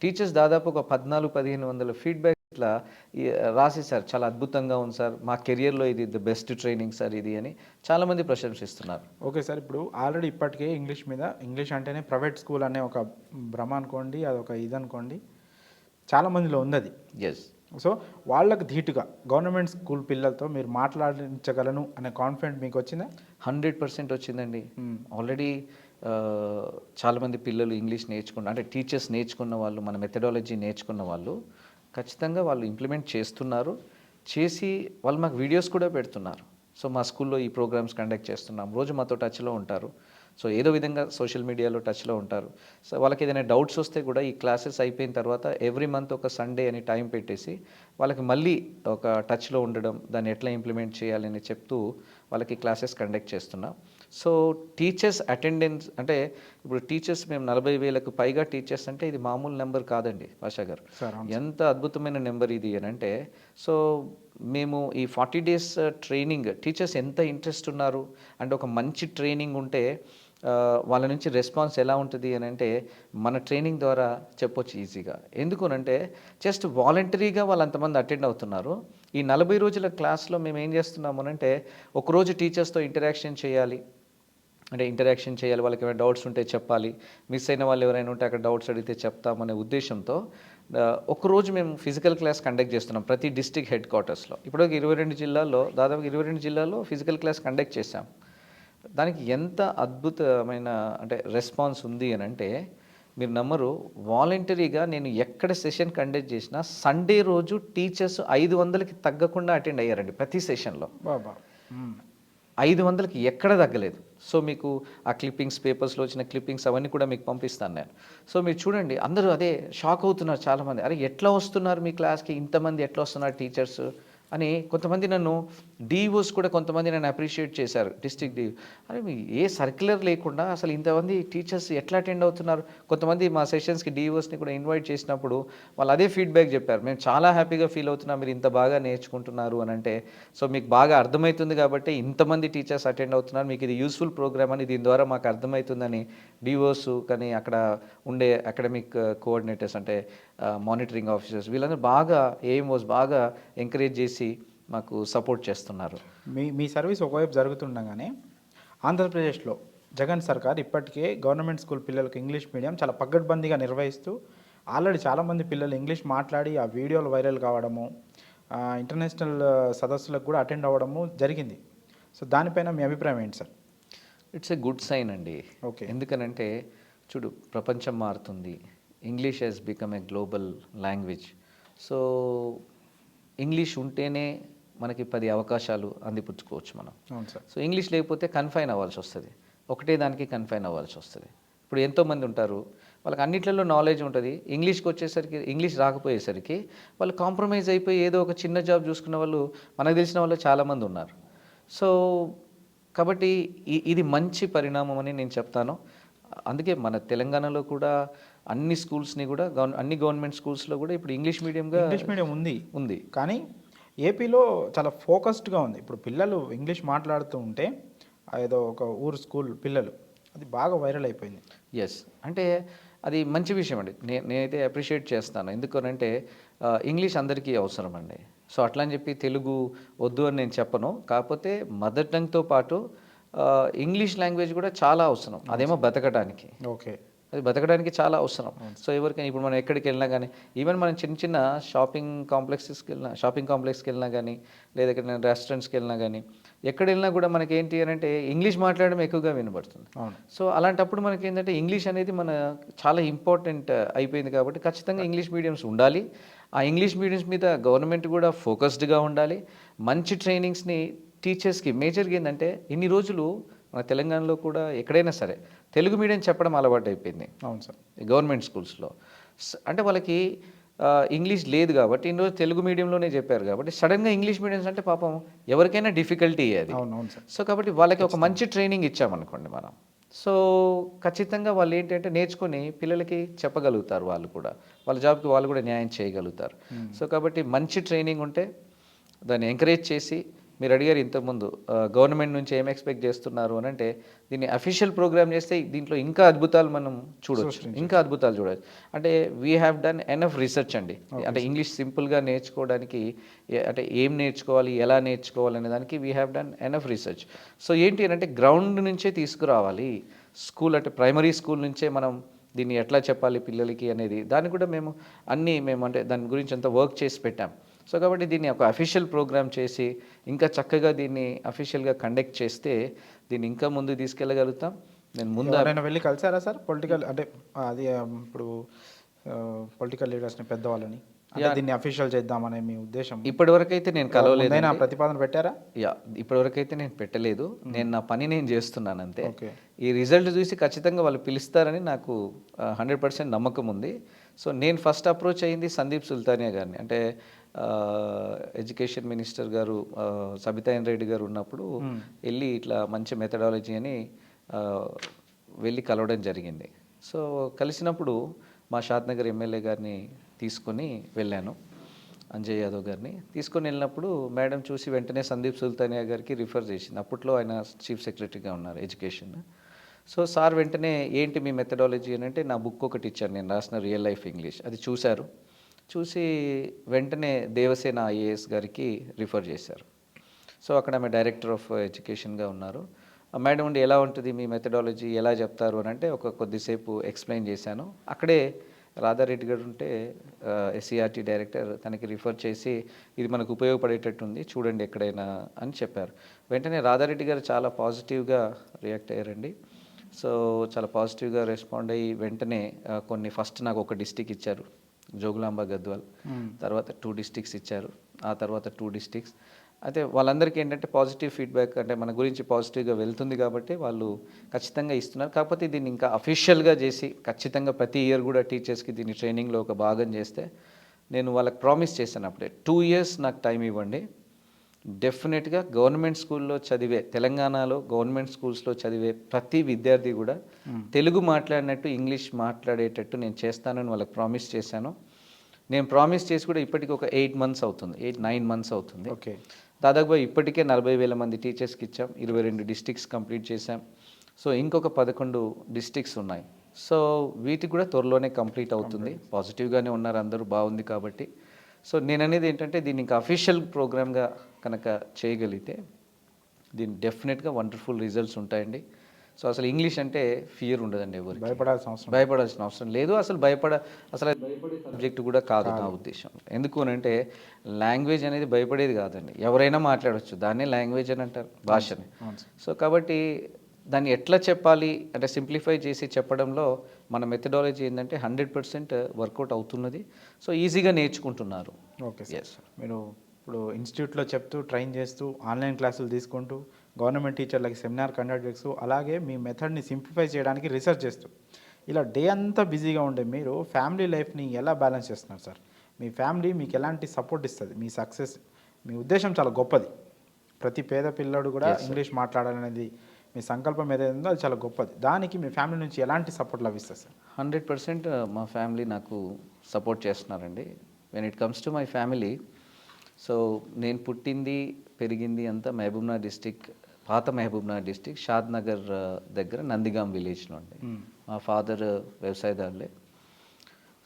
టీచర్స్ దాదాపు ఒక 1400-1500 ఫీడ్బ్యాక్ ఇట్లా రాసేసారు. చాలా అద్భుతంగా ఉంది సార్, మా కెరియర్లో ఇది ది బెస్ట్ ట్రైనింగ్ సార్ ఇది అని చాలామంది ప్రశంసిస్తున్నారు. Okay sir. ఇప్పుడు ఆల్రెడీ ఇప్పటికే ఇంగ్లీష్ అంటేనే ప్రైవేట్ స్కూల్ అనే ఒక భ్రమ అనుకోండి, అదొక ఇది అనుకోండి, చాలామందిలో ఉంది అది. ఎస్. సో వాళ్ళకు ధీటుగా గవర్నమెంట్ స్కూల్ పిల్లలతో మీరు మాట్లాడించగలను అనే కాన్ఫిడెంట్ మీకు వచ్చిందా? 100% వచ్చిందండి. ఆల్రెడీ చాలామంది పిల్లలు ఇంగ్లీష్ నేర్చుకున్న అంటే టీచర్స్ నేర్చుకున్న వాళ్ళు, మన మెథడాలజీ నేర్చుకున్న వాళ్ళు ఖచ్చితంగా వాళ్ళు ఇంప్లిమెంట్ చేస్తున్నారు. చేసి వాళ్ళు మాకు వీడియోస్ కూడా పెడుతున్నారు. సో మా స్కూల్లో ఈ ప్రోగ్రామ్స్ కండక్ట్ చేస్తున్నాం, రోజు మాతో టచ్లో ఉంటారు. సో ఏదో విధంగా సోషల్ మీడియాలో టచ్లో ఉంటారు. సో వాళ్ళకి ఏదైనా డౌట్స్ వస్తే కూడా ఈ క్లాసెస్ అయిపోయిన తర్వాత ఎవ్రీ మంత్ ఒక సండే అని టైం పెట్టేసి వాళ్ళకి మళ్ళీ ఒక టచ్లో ఉండడం, దాన్ని ఎట్లా ఇంప్లిమెంట్ చేయాలని చెప్తూ వాళ్ళకి క్లాసెస్ కండక్ట్ చేస్తున్నాం. సో టీచర్స్ అటెండెన్స్ అంటే ఇప్పుడు టీచర్స్ మేము 40,000కు పైగా టీచర్స్ అంటే ఇది మామూలు నెంబర్ కాదండి పాషా గారు. ఎంత అద్భుతమైన నెంబర్ ఇది అని అంటే, సో మేము ఈ 40 days ట్రైనింగ్ టీచర్స్ ఎంత ఇంట్రెస్ట్ ఉన్నారు అంటే ఒక మంచి ట్రైనింగ్ ఉంటే వాళ్ళ నుంచి రెస్పాన్స్ ఎలా ఉంటుంది అని అంటే మన ట్రైనింగ్ ద్వారా చెప్పొచ్చు ఈజీగా. ఎందుకునంటే జస్ట్ వాలంటరీగా వాళ్ళు అంతమంది అటెండ్ అవుతున్నారు. ఈ 40 రోజుల క్లాస్లో మేము ఏం చేస్తున్నాము అంటే ఒకరోజు టీచర్స్తో ఇంటరాక్షన్ చేయాలి, వాళ్ళకి ఏమైనా డౌట్స్ ఉంటే చెప్పాలి, మిస్ అయిన వాళ్ళు ఎవరైనా ఉంటే అక్కడ డౌట్స్ అడిగితే చెప్తామనే ఉద్దేశంతో ఒకరోజు మేము ఫిజికల్ క్లాస్ కండక్ట్ చేస్తున్నాం ప్రతి డిస్ట్రిక్ట్ హెడ్ క్వార్టర్స్లో. ఇప్పుడు 22 జిల్లాల్లో దాదాపు 22 జిల్లాల్లో ఫిజికల్ క్లాస్ కండక్ట్ చేశాం. దానికి ఎంత అద్భుతమైన అంటే రెస్పాన్స్ ఉంది అని అంటే మీరు నమ్మరు, వాలంటరీగా నేను ఎక్కడ సెషన్ కండక్ట్ చేసినా సండే రోజు టీచర్స్ 500కి తగ్గకుండా అటెండ్ అయ్యారండి ప్రతి సెషన్లో. 500కి ఎక్కడ తగ్గలేదు. సో మీకు ఆ క్లిప్పింగ్స్, పేపర్స్లో వచ్చిన క్లిప్పింగ్స్ అవన్నీ కూడా మీకు పంపిస్తాను నేను. సో మీరు చూడండి, అందరూ అదే షాక్ అవుతున్నారు చాలామంది. అరే ఎట్లా వస్తున్నారు మీ క్లాస్కి, ఇంతమంది ఎట్లా వస్తున్నారు టీచర్స్ అని. కొంతమంది నన్ను డిఓస్ కూడా కొంతమంది నన్ను అప్రిషియేట్ చేశారు, డిస్ట్రిక్ట్ డిఓ. అరే మీ ఏ సర్క్యులర్ లేకుండా అసలు ఇంతమంది టీచర్స్ ఎట్లా అటెండ్ అవుతున్నారు. కొంతమంది మా సెషన్స్కి డిఓస్ని కూడా ఇన్వైట్ చేసినప్పుడు వాళ్ళు అదే ఫీడ్బ్యాక్ చెప్పారు, మేము చాలా హ్యాపీగా ఫీల్ అవుతున్నాం మీరు ఇంత బాగా నేర్చుకుంటున్నారు అని అంటే. సో మీకు బాగా అర్థమవుతుంది కాబట్టి ఇంతమంది టీచర్స్ అటెండ్ అవుతున్నారు, మీకు ఇది యూస్ఫుల్ ప్రోగ్రామ్ అని దీని ద్వారా మాకు అర్థమవుతుందని డిఓస్ కానీ అక్కడ ఉండే అకాడమిక్ కోఆర్డినేటర్స్ అంటే మానిటరింగ్ ఆఫీసర్స్ వీళ్ళందరూ బాగా ఏఎంఓస్ బాగా ఎంకరేజ్ చేసి మాకు సపోర్ట్ చేస్తున్నారు. మీ సర్వీస్ ఒకవైపు జరుగుతుండగానే ఆంధ్రప్రదేశ్లో జగన్ సర్కార్ ఇప్పటికే గవర్నమెంట్ స్కూల్ పిల్లలకు ఇంగ్లీష్ మీడియం చాలా పకడ్బందీగా నిర్వహిస్తూ ఆల్రెడీ చాలామంది పిల్లలు ఇంగ్లీష్ మాట్లాడి ఆ వీడియోలు వైరల్ కావడము, ఇంటర్నేషనల్ సదస్సులకు కూడా అటెండ్ అవ్వడము జరిగింది. సో దానిపైన మీ అభిప్రాయం ఏంటి sir? It's a good sign అండి. ఓకే, ఎందుకనంటే చూడు, ప్రపంచం మారుతుంది, English has become a global language. So English ఉంటేనే మనకి 10 అవకాశాలు అందిపుచ్చుకోవచ్చు మనం. అవును సార్. సో ఇంగ్లీష్ లేకపోతే కన్ఫైన్ అవ్వాల్సి వస్తుంది, ఒకటే దానికి కన్ఫైన్ అవ్వాల్సి వస్తుంది. ఇప్పుడు ఎంతోమంది ఉంటారు, వాళ్ళకి అన్నిట్లలో నాలెడ్జ్ ఉంటుంది, ఇంగ్లీష్కి వచ్చేసరికి ఇంగ్లీష్ రాకపోయేసరికి వాళ్ళు కాంప్రమైజ్ అయిపోయి ఏదో ఒక చిన్న జాబ్ చూసుకున్న వాళ్ళు మనకు తెలిసిన వాళ్ళు చాలామంది ఉన్నారు. సో కాబట్టి ఇది మంచి పరిణామం అని నేను చెప్తాను. అందుకే మన తెలంగాణలో కూడా అన్ని స్కూల్స్ని కూడా అన్ని గవర్నమెంట్ స్కూల్స్లో కూడా ఇప్పుడు ఇంగ్లీష్ మీడియం ఉంది. కానీ ఏపీలో చాలా ఫోకస్డ్గా ఉంది. ఇప్పుడు పిల్లలు ఇంగ్లీష్ మాట్లాడుతూ ఉంటే ఏదో ఒక ఊరు స్కూల్ పిల్లలు అది బాగా వైరల్ అయిపోయింది. ఎస్, అంటే అది మంచి విషయం అండి. నేనైతే అప్రిషియేట్ చేస్తాను. ఎందుకనంటే ఇంగ్లీష్ అందరికీ అవసరం అండి. సో అట్లా అని చెప్పి తెలుగు వద్దు అని నేను చెప్పను. కాకపోతే మదర్ టంగ్తో పాటు ఇంగ్లీష్ లాంగ్వేజ్ కూడా చాలా అవసరం. అదేమో బతకడానికి, ఓకే, అది బతకడానికి చాలా అవసరం. సో ఎవరికైనా ఇప్పుడు మనం ఎక్కడికి వెళ్ళినా కానీ, ఈవెన్ మనం చిన్న చిన్న షాపింగ్ కాంప్లెక్స్కి వెళ్ళినా కానీ, లేదా ఎక్కడైనా రెస్టారెంట్స్కి వెళ్ళినా కానీ, ఎక్కడ వెళ్ళినా కూడా మనకి ఏంటి అని అంటే ఇంగ్లీష్ మాట్లాడడం ఎక్కువగా వినబడుతుంది. సో అలాంటప్పుడు మనకి ఏంటంటే ఇంగ్లీష్ అనేది మన చాలా ఇంపార్టెంట్ అయిపోయింది. కాబట్టి ఖచ్చితంగా ఇంగ్లీష్ మీడియంస్ ఉండాలి. ఆ ఇంగ్లీష్ మీడియంస్ మీద గవర్నమెంట్ కూడా ఫోకస్డ్గా ఉండాలి. మంచి ట్రైనింగ్స్ని టీచర్స్కి మేజర్గా ఏంటంటే ఇన్ని రోజులు మన తెలంగాణలో కూడా ఎక్కడైనా సరే తెలుగు మీడియం చెప్పడం అలవాటు అయిపోయింది. అవును సార్. గవర్నమెంట్ స్కూల్స్లో అంటే వాళ్ళకి ఇంగ్లీష్ లేదు కాబట్టి ఇన్ని రోజు తెలుగు మీడియంలోనే చెప్పారు కాబట్టి సడన్గా ఇంగ్లీష్ మీడియంస్ అంటే పాపం ఎవరికైనా డిఫికల్టీ అది. అవును సార్. సో కాబట్టి వాళ్ళకి ఒక మంచి ట్రైనింగ్ ఇచ్చామనుకోండి మనం, సో ఖచ్చితంగా వాళ్ళు ఏంటంటే నేర్చుకుని పిల్లలకి చెప్పగలుగుతారు, వాళ్ళు కూడా వాళ్ళ జాబ్కి వాళ్ళు కూడా న్యాయం చేయగలుగుతారు. సో కాబట్టి మంచి ట్రైనింగ్ ఉంటే దాన్ని ఎంకరేజ్ చేసి, మీరు అడిగారు ఇంతకుముందు గవర్నమెంట్ నుంచి ఏం ఎక్స్పెక్ట్ చేస్తున్నారు అని అంటే, దీన్ని అఫీషియల్ ప్రోగ్రామ్ చేస్తే దీంట్లో ఇంకా అద్భుతాలు మనం చూడవచ్చు, ఇంకా అద్భుతాలు చూడవచ్చు. అంటే we have done enough research అండి. అంటే ఇంగ్లీష్ సింపుల్గా నేర్చుకోవడానికి అంటే ఏం నేర్చుకోవాలి, ఎలా నేర్చుకోవాలి అనే దానికి we have done enough research. So ఏంటి అని అంటే గ్రౌండ్ నుంచే తీసుకురావాలి. స్కూల్ అంటే ప్రైమరీ స్కూల్ నుంచే మనం దీన్ని ఎట్లా చెప్పాలి పిల్లలకి అనేది దాన్ని కూడా మేము అంటే దాని గురించి అంతా వర్క్ చేసి పెట్టాం. సో కాబట్టి దీన్ని ఒక అఫీషియల్ ప్రోగ్రామ్ చేసి ఇంకా చక్కగా దీన్ని అఫీషియల్గా కండక్ట్ చేస్తే దీన్ని ఇంకా ముందుకు తీసుకెళ్ళగలుగుతాం. నేను ముందు ఎవరైనా వెళ్ళి కలిసారా సార్ పొలిటికల్ అంటే అది ఇప్పుడు పొలిటికల్ లీడర్స్ని పెద్దవాళ్ళని అంటే దీన్ని అఫీషియల్ చేద్దామనే మీ ఉద్దేశం ఇప్పటివరకైతే నేను కలవలేదు. ముందైనా ప్రతిపాదన పెట్టారా? ఇప్పటివరకైతే నేను పెట్టలేదు. నేను నా పని నేను చేస్తున్నాను అంతే. ఓకే. ఈ రిజల్ట్ చూసి ఖచ్చితంగా వాళ్ళు పిలుస్తారని నాకు 100% నమ్మకం ఉంది. సో నేను ఫస్ట్ అప్రోచ్ అయ్యింది సందీప్ సుల్తానియా గారిని. అంటే ఎడ్యుకేషన్ మినిస్టర్ గారు సబితాయన్ రెడ్డి గారు ఉన్నప్పుడు వెళ్ళి ఇట్లా మంచి మెథడాలజీ అని వెళ్ళి కలవడం జరిగింది. సో కలిసినప్పుడు మా షాద్నగర్ ఎమ్మెల్యే గారిని తీసుకొని వెళ్ళాను, అంజయ్ యాదవ్ గారిని తీసుకొని వెళ్ళినప్పుడు మేడం చూసి వెంటనే సందీప్ సుల్తానియా గారికి రిఫర్ చేసింది. అప్పట్లో ఆయన చీఫ్ సెక్రటరీగా ఉన్నారు ఎడ్యుకేషన్. సో సార్ వెంటనే ఏంటి మీ మెథడాలజీ అని అంటే నా బుక్ ఒకటి ఇచ్చాను, నేను రాసిన రియల్ లైఫ్ ఇంగ్లీష్. అది చూశారు. చూసి వెంటనే దేవసేన ఐఏఎస్ గారికి రిఫర్ చేశారు. సో అక్కడ ఆమె డైరెక్టర్ ఆఫ్ ఎడ్యుకేషన్గా ఉన్నారు. మేడం ఉండి ఎలా ఉంటుంది మీ మెథడాలజీ, ఎలా చెప్తారు అని అంటే కొద్దిసేపు ఎక్స్ప్లెయిన్ చేశాను. అక్కడే రాధారెడ్డి గారు ఉంటే ఎస్సీఆర్టీ డైరెక్టర్, తనకి రిఫర్ చేసి ఇది మనకు ఉపయోగపడేటట్టుంది చూడండి ఎక్కడైనా అని చెప్పారు. వెంటనే రాధారెడ్డి గారు చాలా పాజిటివ్గా రియాక్ట్ అయ్యారండి. సో చాలా పాజిటివ్గా రెస్పాండ్ అయ్యి వెంటనే కొన్ని ఫస్ట్ నాకు ఒక డిస్టిక్ ఇచ్చారు, జోగులాంబ గద్వాల్. తర్వాత 2 డిస్టిక్స్ ఇచ్చారు, ఆ తర్వాత 2 డిస్టిక్స్. అయితే వాళ్ళందరికీ ఏంటంటే పాజిటివ్ ఫీడ్బ్యాక్, అంటే మన గురించి పాజిటివ్గా వెళ్తుంది కాబట్టి వాళ్ళు ఖచ్చితంగా ఇస్తున్నారు. కాకపోతే దీన్ని ఇంకా అఫీషియల్గా చేసి ఖచ్చితంగా ప్రతి ఇయర్ కూడా టీచర్స్కి దీన్ని ట్రైనింగ్లో ఒక భాగం చేస్తే నేను వాళ్ళకి ప్రామిస్ చేశాను అప్పుడే 2 ఇయర్స్ నాకు టైం ఇవ్వండి, డెఫినెట్గా గవర్నమెంట్ స్కూల్లో చదివే, తెలంగాణలో గవర్నమెంట్ స్కూల్స్లో చదివే ప్రతి విద్యార్థి కూడా తెలుగు మాట్లాడినట్టు ఇంగ్లీష్ మాట్లాడేటట్టు నేను చేస్తానని వాళ్ళకి ప్రామిస్ చేశాను. నేను ప్రామిస్ చేసి కూడా ఇప్పటికి ఒక 8 మంత్స్ అవుతుంది, 8-9 మంత్స్ అవుతుంది. ఓకే. దాదాపుగా ఇప్పటికే 40,000 మంది టీచర్స్కి ఇచ్చాం, 22 డిస్ట్రిక్ట్స్ కంప్లీట్ చేశాం. సో ఇంకొక 11 డిస్ట్రిక్ట్స్ ఉన్నాయి. సో వీటికి కూడా త్వరలోనే కంప్లీట్ అవుతుంది. పాజిటివ్గానే ఉన్నారు అందరూ, బాగుంది కాబట్టి. సో నేను అనేది ఏంటంటే దీన్ని ఇంకా అఫీషియల్ ప్రోగ్రామ్గా కనుక చేయగలిగితే దీన్ని డెఫినెట్గా వండర్ఫుల్ రిజల్ట్స్ ఉంటాయండి. సో అసలు ఇంగ్లీష్ అంటే ఫియర్ ఉండదండి, ఎవరికి భయపడాల్సిన అవసరం లేదు. అసలు భయపడే సబ్జెక్ట్ కూడా కాదు నా ఉద్దేశం. ఎందుకు అని అంటే లాంగ్వేజ్ అనేది భయపడేది కాదండి, ఎవరైనా మాట్లాడవచ్చు, దాన్నే లాంగ్వేజ్ అని అంటారు, భాషని. సో కాబట్టి దాన్ని ఎట్లా చెప్పాలి అంటే సింప్లిఫై చేసి చెప్పడంలో మన మెథడాలజీ ఏంటంటే 100% వర్కౌట్ అవుతున్నది. సో ఈజీగా నేర్చుకుంటున్నారు. Okay sir. మీరు ఇప్పుడు ఇన్స్టిట్యూట్లో చెప్తూ ట్రైన్ చేస్తూ ఆన్లైన్ క్లాసులు తీసుకుంటూ గవర్నమెంట్ టీచర్లకి సెమినార్ కండక్ట్ చేస్తూ అలాగే మీ మెథడ్ని సింప్లిఫై చేయడానికి రీసెర్చ్ చేస్తూ ఇలా డే అంతా బిజీగా ఉండే మీరు ఫ్యామిలీ లైఫ్ని ఎలా బ్యాలెన్స్ చేస్తున్నారు సార్? మీ ఫ్యామిలీ మీకు ఎలాంటి సపోర్ట్ ఇస్తుంది? మీ సక్సెస్, మీ ఉద్దేశం చాలా గొప్పది. ప్రతి పేద పిల్లడు కూడా ఇంగ్లీష్ మాట్లాడాలనేది మీ సంకల్పం ఏదైతే ఉందో అది చాలా గొప్పది. దానికి మీ ఫ్యామిలీ నుంచి ఎలాంటి సపోర్ట్ లభిస్తుంది సార్? 100% మా ఫ్యామిలీ నాకు సపోర్ట్ చేస్తున్నారండి. When it comes to my family, so నేను పుట్టింది పెరిగింది అంతా మహబూబ్నగర్ డిస్టిక్, పాత మహబూబ్నగర్ డిస్టిక్, షాద్నగర్ దగ్గర నందిగాం విలేజ్లో అండి. మా ఫాదర్ వ్యవసాయదారులే.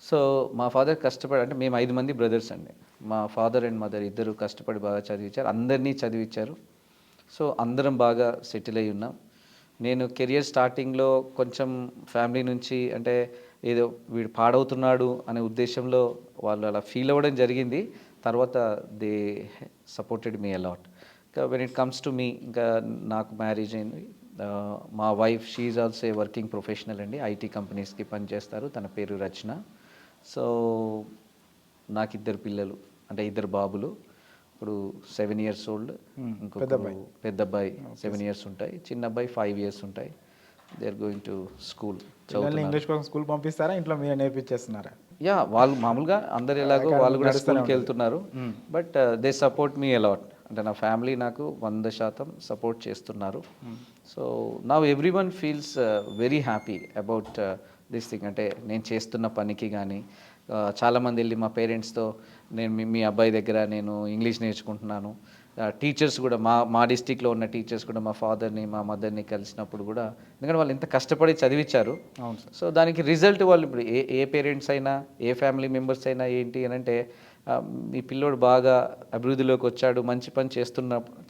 సో మా ఫాదర్ కష్టపడి, అంటే మేము 5 మంది బ్రదర్స్ అండి. మా ఫాదర్ అండ్ మదర్ ఇద్దరు కష్టపడి బాగా చదివించారు, అందరినీ చదివించారు. సో అందరం బాగా సెటిల్ అయి ఉన్నాం. నేను కెరియర్ స్టార్టింగ్లో కొంచెం ఫ్యామిలీ నుంచి అంటే ఏదో వీడు పాడవుతున్నాడు అనే ఉద్దేశంలో వాళ్ళు అలా ఫీల్ అవ్వడం జరిగింది. తర్వాత దే సపోర్టెడ్ మీ అలాట్. ఇంకా when it comes to me, ఇంకా నాకు మ్యారేజ్ అయింది. మా wife she is also a working professional అండి, ఐటీ కంపెనీస్కి పనిచేస్తారు. తన పేరు రచన. సో నాకు 2 పిల్లలు, అంటే 2 బాబులు. ఇప్పుడు 7 years old, ఇంకొక పెద్ద అబ్బాయి 7 years ఉంటాయి, చిన్న అబ్బాయి 5 years ఉంటాయి. They are going to school. English కోసం స్కూల్ పంపిస్తారా, ఇంట్లో మీరే నేర్పించేస్తున్నారా? యా, వాళ్ళు మామూలుగా అందరు ఎలాగో వాళ్ళు కూడా స్కూల్కి వెళ్తున్నారు. But they support me a lot. అంటే నా ఫ్యామిలీ నాకు 100% సపోర్ట్ చేస్తున్నారు. So now every one feels very happy about this thing. అంటే నేను చేస్తున్న పనికి కానీ చాలామంది వెళ్ళి మా పేరెంట్స్తో నేను మీ అబ్బాయి దగ్గర నేను ఇంగ్లీష్ నేర్చుకుంటున్నాను. టీచర్స్ కూడా మా డిస్టిక్లో ఉన్న టీచర్స్ కూడా మా ఫాదర్ని మా మదర్ని కలిసినప్పుడు కూడా, ఎందుకంటే వాళ్ళు ఎంత కష్టపడి చదివించారు. సో దానికి రిజల్ట్ వాళ్ళు ఇప్పుడు ఏ పేరెంట్స్ అయినా ఏ ఫ్యామిలీ మెంబర్స్ అయినా ఏంటి అని అంటే మీ పిల్లోడు బాగా అభివృద్ధిలోకి వచ్చాడు, మంచి పని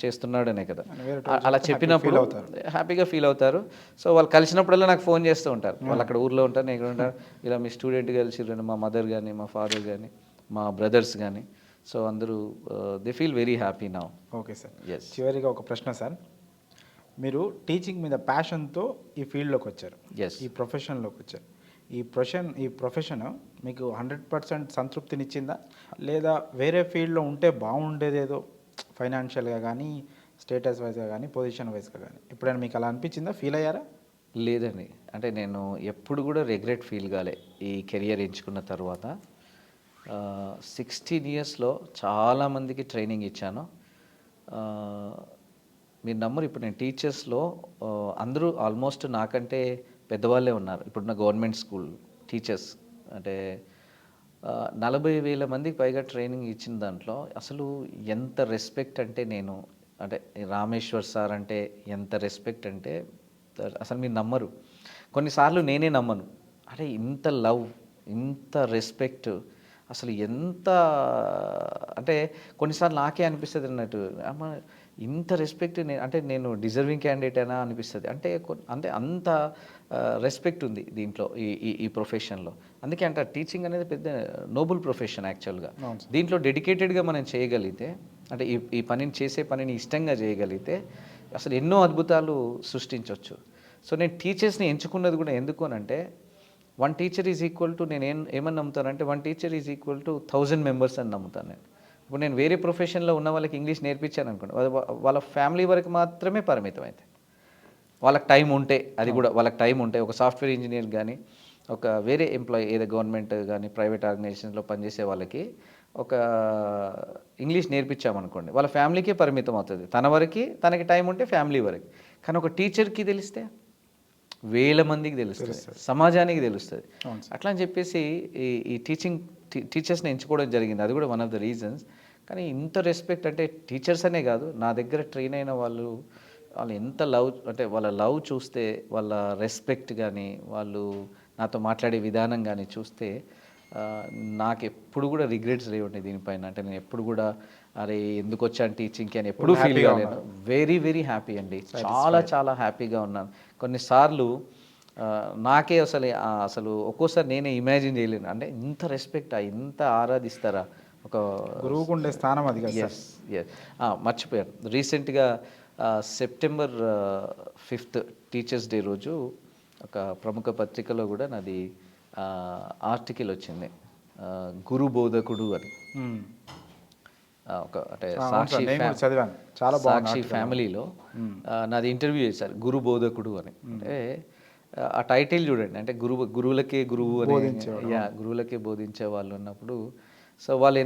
చేస్తున్నాడనే కదా. వేరే వాళ్ళు అలా చెప్తే చెప్పినప్పుడు happy feel హ్యాపీగా ఫీల్ అవుతారు. సో వాళ్ళు కలిసినప్పుడల్లా నాకు ఫోన్ చేస్తూ ఉంటారు. వాళ్ళు అక్కడ ఊర్లో ఉంటారు, నేను ఇక్కడ ఉంటాను. ఇలా మీ స్టూడెంట్ కలిసిర్రు, మా మదర్ కానీ, మా ఫాదర్ కానీ, మా బ్రదర్స్ కానీ. సో అందరూ they feel very happy now. Okay sir. Yes. చివరిగా ఒక ప్రశ్న సార్, మీరు టీచింగ్ మీద ప్యాషన్తో ఈ ఫీల్డ్లోకి వచ్చారు, ఎస్. ఈ ప్రొఫెషన్లోకి వచ్చారు. ఈ ప్రొఫెషన్ మీకు 100% సంతృప్తినిచ్చిందా, లేదా వేరే ఫీల్డ్లో ఉంటే బాగుండేదేదో ఫైనాన్షియల్గా కానీ, స్టేటస్ వైజ్గా కానీ, పొజిషన్ వైజ్గా కానీ ఎప్పుడైనా మీకు అలా అనిపించిందా, ఫీల్ అయ్యారా? లేదండి, అంటే నేను ఎప్పుడు కూడా రిగ్రెట్ ఫీల్ కాలే ఈ కెరియర్ ఎంచుకున్న తర్వాత. 16 ఇయర్స్లో చాలామందికి ట్రైనింగ్ ఇచ్చాను. మీరు నమ్మరు, ఇప్పుడు నేను టీచర్స్లో అందరూ ఆల్మోస్ట్ నాకంటే పెద్దవాళ్ళే ఉన్నారు ఇప్పుడున్న గవర్నమెంట్ స్కూల్ టీచర్స్. అంటే 40,000 మందికి పైగా ట్రైనింగ్ ఇచ్చిన దాంట్లో అసలు ఎంత రెస్పెక్ట్ అంటే నేను, అంటే రామేశ్వర్ సార్ అంటే ఎంత రెస్పెక్ట్ అంటే అసలు మీరు నమ్మరు. కొన్నిసార్లు నేనే నమ్మను, అరే ఇంత లవ్, ఇంత రెస్పెక్ట్, అసలు ఎంత, అంటే కొన్నిసార్లు నాకే అనిపిస్తుంది అన్నట్టు, అమ్మ ఇంత రెస్పెక్ట్ అంటే నేను డిజర్వింగ్ క్యాండిడేట్ అయినా అనిపిస్తుంది. అంటే అంత రెస్పెక్ట్ ఉంది దీంట్లో, ఈ ప్రొఫెషన్లో. అందుకే అంటే టీచింగ్ అనేది పెద్ద నోబుల్ ప్రొఫెషన్ యాక్చువల్గా. దీంట్లో డెడికేటెడ్గా మనం చేయగలిగితే, అంటే ఈ పనిని చేసే పనిని ఇష్టంగా చేయగలిగితే అసలు ఎన్నో అద్భుతాలు సృష్టించవచ్చు. సో నేను టీచర్స్ని ఎంచుకున్నది కూడా ఎందుకు అని అంటే, 1 టీచర్ ఈజ్ ఈక్వల్ టు, నేను ఏమని నమ్ముతానంటే 1 teacher is equal to 1000 members అని నమ్ముతాను నేను. ఇప్పుడు నేను వేరే ప్రొఫెషన్లో ఉన్న వాళ్ళకి ఇంగ్లీష్ నేర్పించాను అనుకోండి, వాళ్ళ ఫ్యామిలీ వరకు మాత్రమే పరిమితం అయితే, వాళ్ళకి టైం ఉంటే, అది కూడా వాళ్ళకి టైం ఉంటే, ఒక సాఫ్ట్వేర్ ఇంజనీర్ కానీ, ఒక వేరే ఎంప్లాయీ ఏదో గవర్నమెంట్ కానీ ప్రైవేట్ ఆర్గనైజేషన్లో పనిచేసే వాళ్ళకి ఒక ఇంగ్లీష్ నేర్పించామనుకోండి, వాళ్ళ ఫ్యామిలీకే పరిమితం అవుతుంది. తన వరకు తనకి టైం ఉంటే ఫ్యామిలీ వరకు. కానీ ఒక టీచర్కి తెలిస్తే వేల మందికి తెలుస్తుంది, సమాజానికి తెలుస్తుంది. అట్లా అని చెప్పేసి ఈ టీచర్స్ని ఎంచుకోవడం జరిగింది. అది కూడా వన్ ఆఫ్ ద రీజన్స్. కానీ ఇంత రెస్పెక్ట్ అంటే టీచర్స్ అనే కాదు, నా దగ్గర ట్రైన్ అయిన వాళ్ళు ఎంత లవ్, అంటే వాళ్ళ లవ్ చూస్తే, వాళ్ళ రెస్పెక్ట్ కానీ, వాళ్ళు నాతో మాట్లాడే విధానం కానీ చూస్తే నాకు ఎప్పుడు కూడా రిగ్రెట్స్ లేవండి దీనిపైన. అంటే నేను ఎప్పుడు కూడా అరే ఎందుకు వచ్చాను టీచింగ్కి అని ఎప్పుడు ఫీల్ కాలేను. వెరీ వెరీ హ్యాపీ అండి, చాలా చాలా హ్యాపీగా ఉన్నాను. కొన్నిసార్లు నాకే అసలు ఒక్కోసారి నేనే ఇమాజిన్ చేయలేను, అంటే ఇంత రెస్పెక్టా, ఇంత ఆరాధిస్తారా ఒక గురువుకు ఉండే స్థానం అది కదా. Yes yes. మర్చిపోయాను, రీసెంట్గా సెప్టెంబర్ 5th టీచర్స్ డే రోజు ఒక ప్రముఖ పత్రికలో కూడా నాది ఆర్టికల్ వచ్చింది, గురు బోధకుడు అని. ఒక అంటే సాక్షి ఫ్యామిలీలో నాది ఇంటర్వ్యూ చేశారు, గురు బోధకుడు అని. అంటే ఆ టైటిల్ చూడండి, అంటే గురువులకే గురువు అని, గురువులకే బోధించే వాళ్ళు ఉన్నప్పుడు, సో వాళ్ళు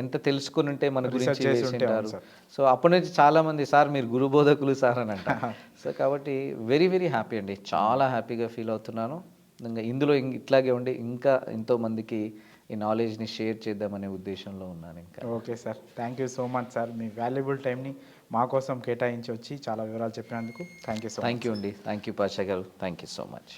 ఎంత తెలుసుకుని ఉంటే మన గురించి చేసింటారు. సో అప్పటి నుంచి చాలామంది సార్ మీరు గురు బోధకులు సార్ అని అంటారు. సో కాబట్టి వెరీ వెరీ హ్యాపీ అండి, చాలా హ్యాపీగా ఫీల్ అవుతున్నాను. ఇంకా ఇందులో ఇట్లాగే ఉండి ఇంకా ఎంతోమందికి ఈ నాలెడ్జ్ని షేర్ చేద్దామనే ఉద్దేశంలో ఉన్నాను. ఇంకా okay sir, thank you so much sir, me valuable టైంని మా కోసం కేటాయించి వచ్చి చాలా వివరాలు చెప్పినందుకు thank you so much. Thank you అండి, థ్యాంక్ యూ పాషా గారు, థ్యాంక్ యూ సో మచ్.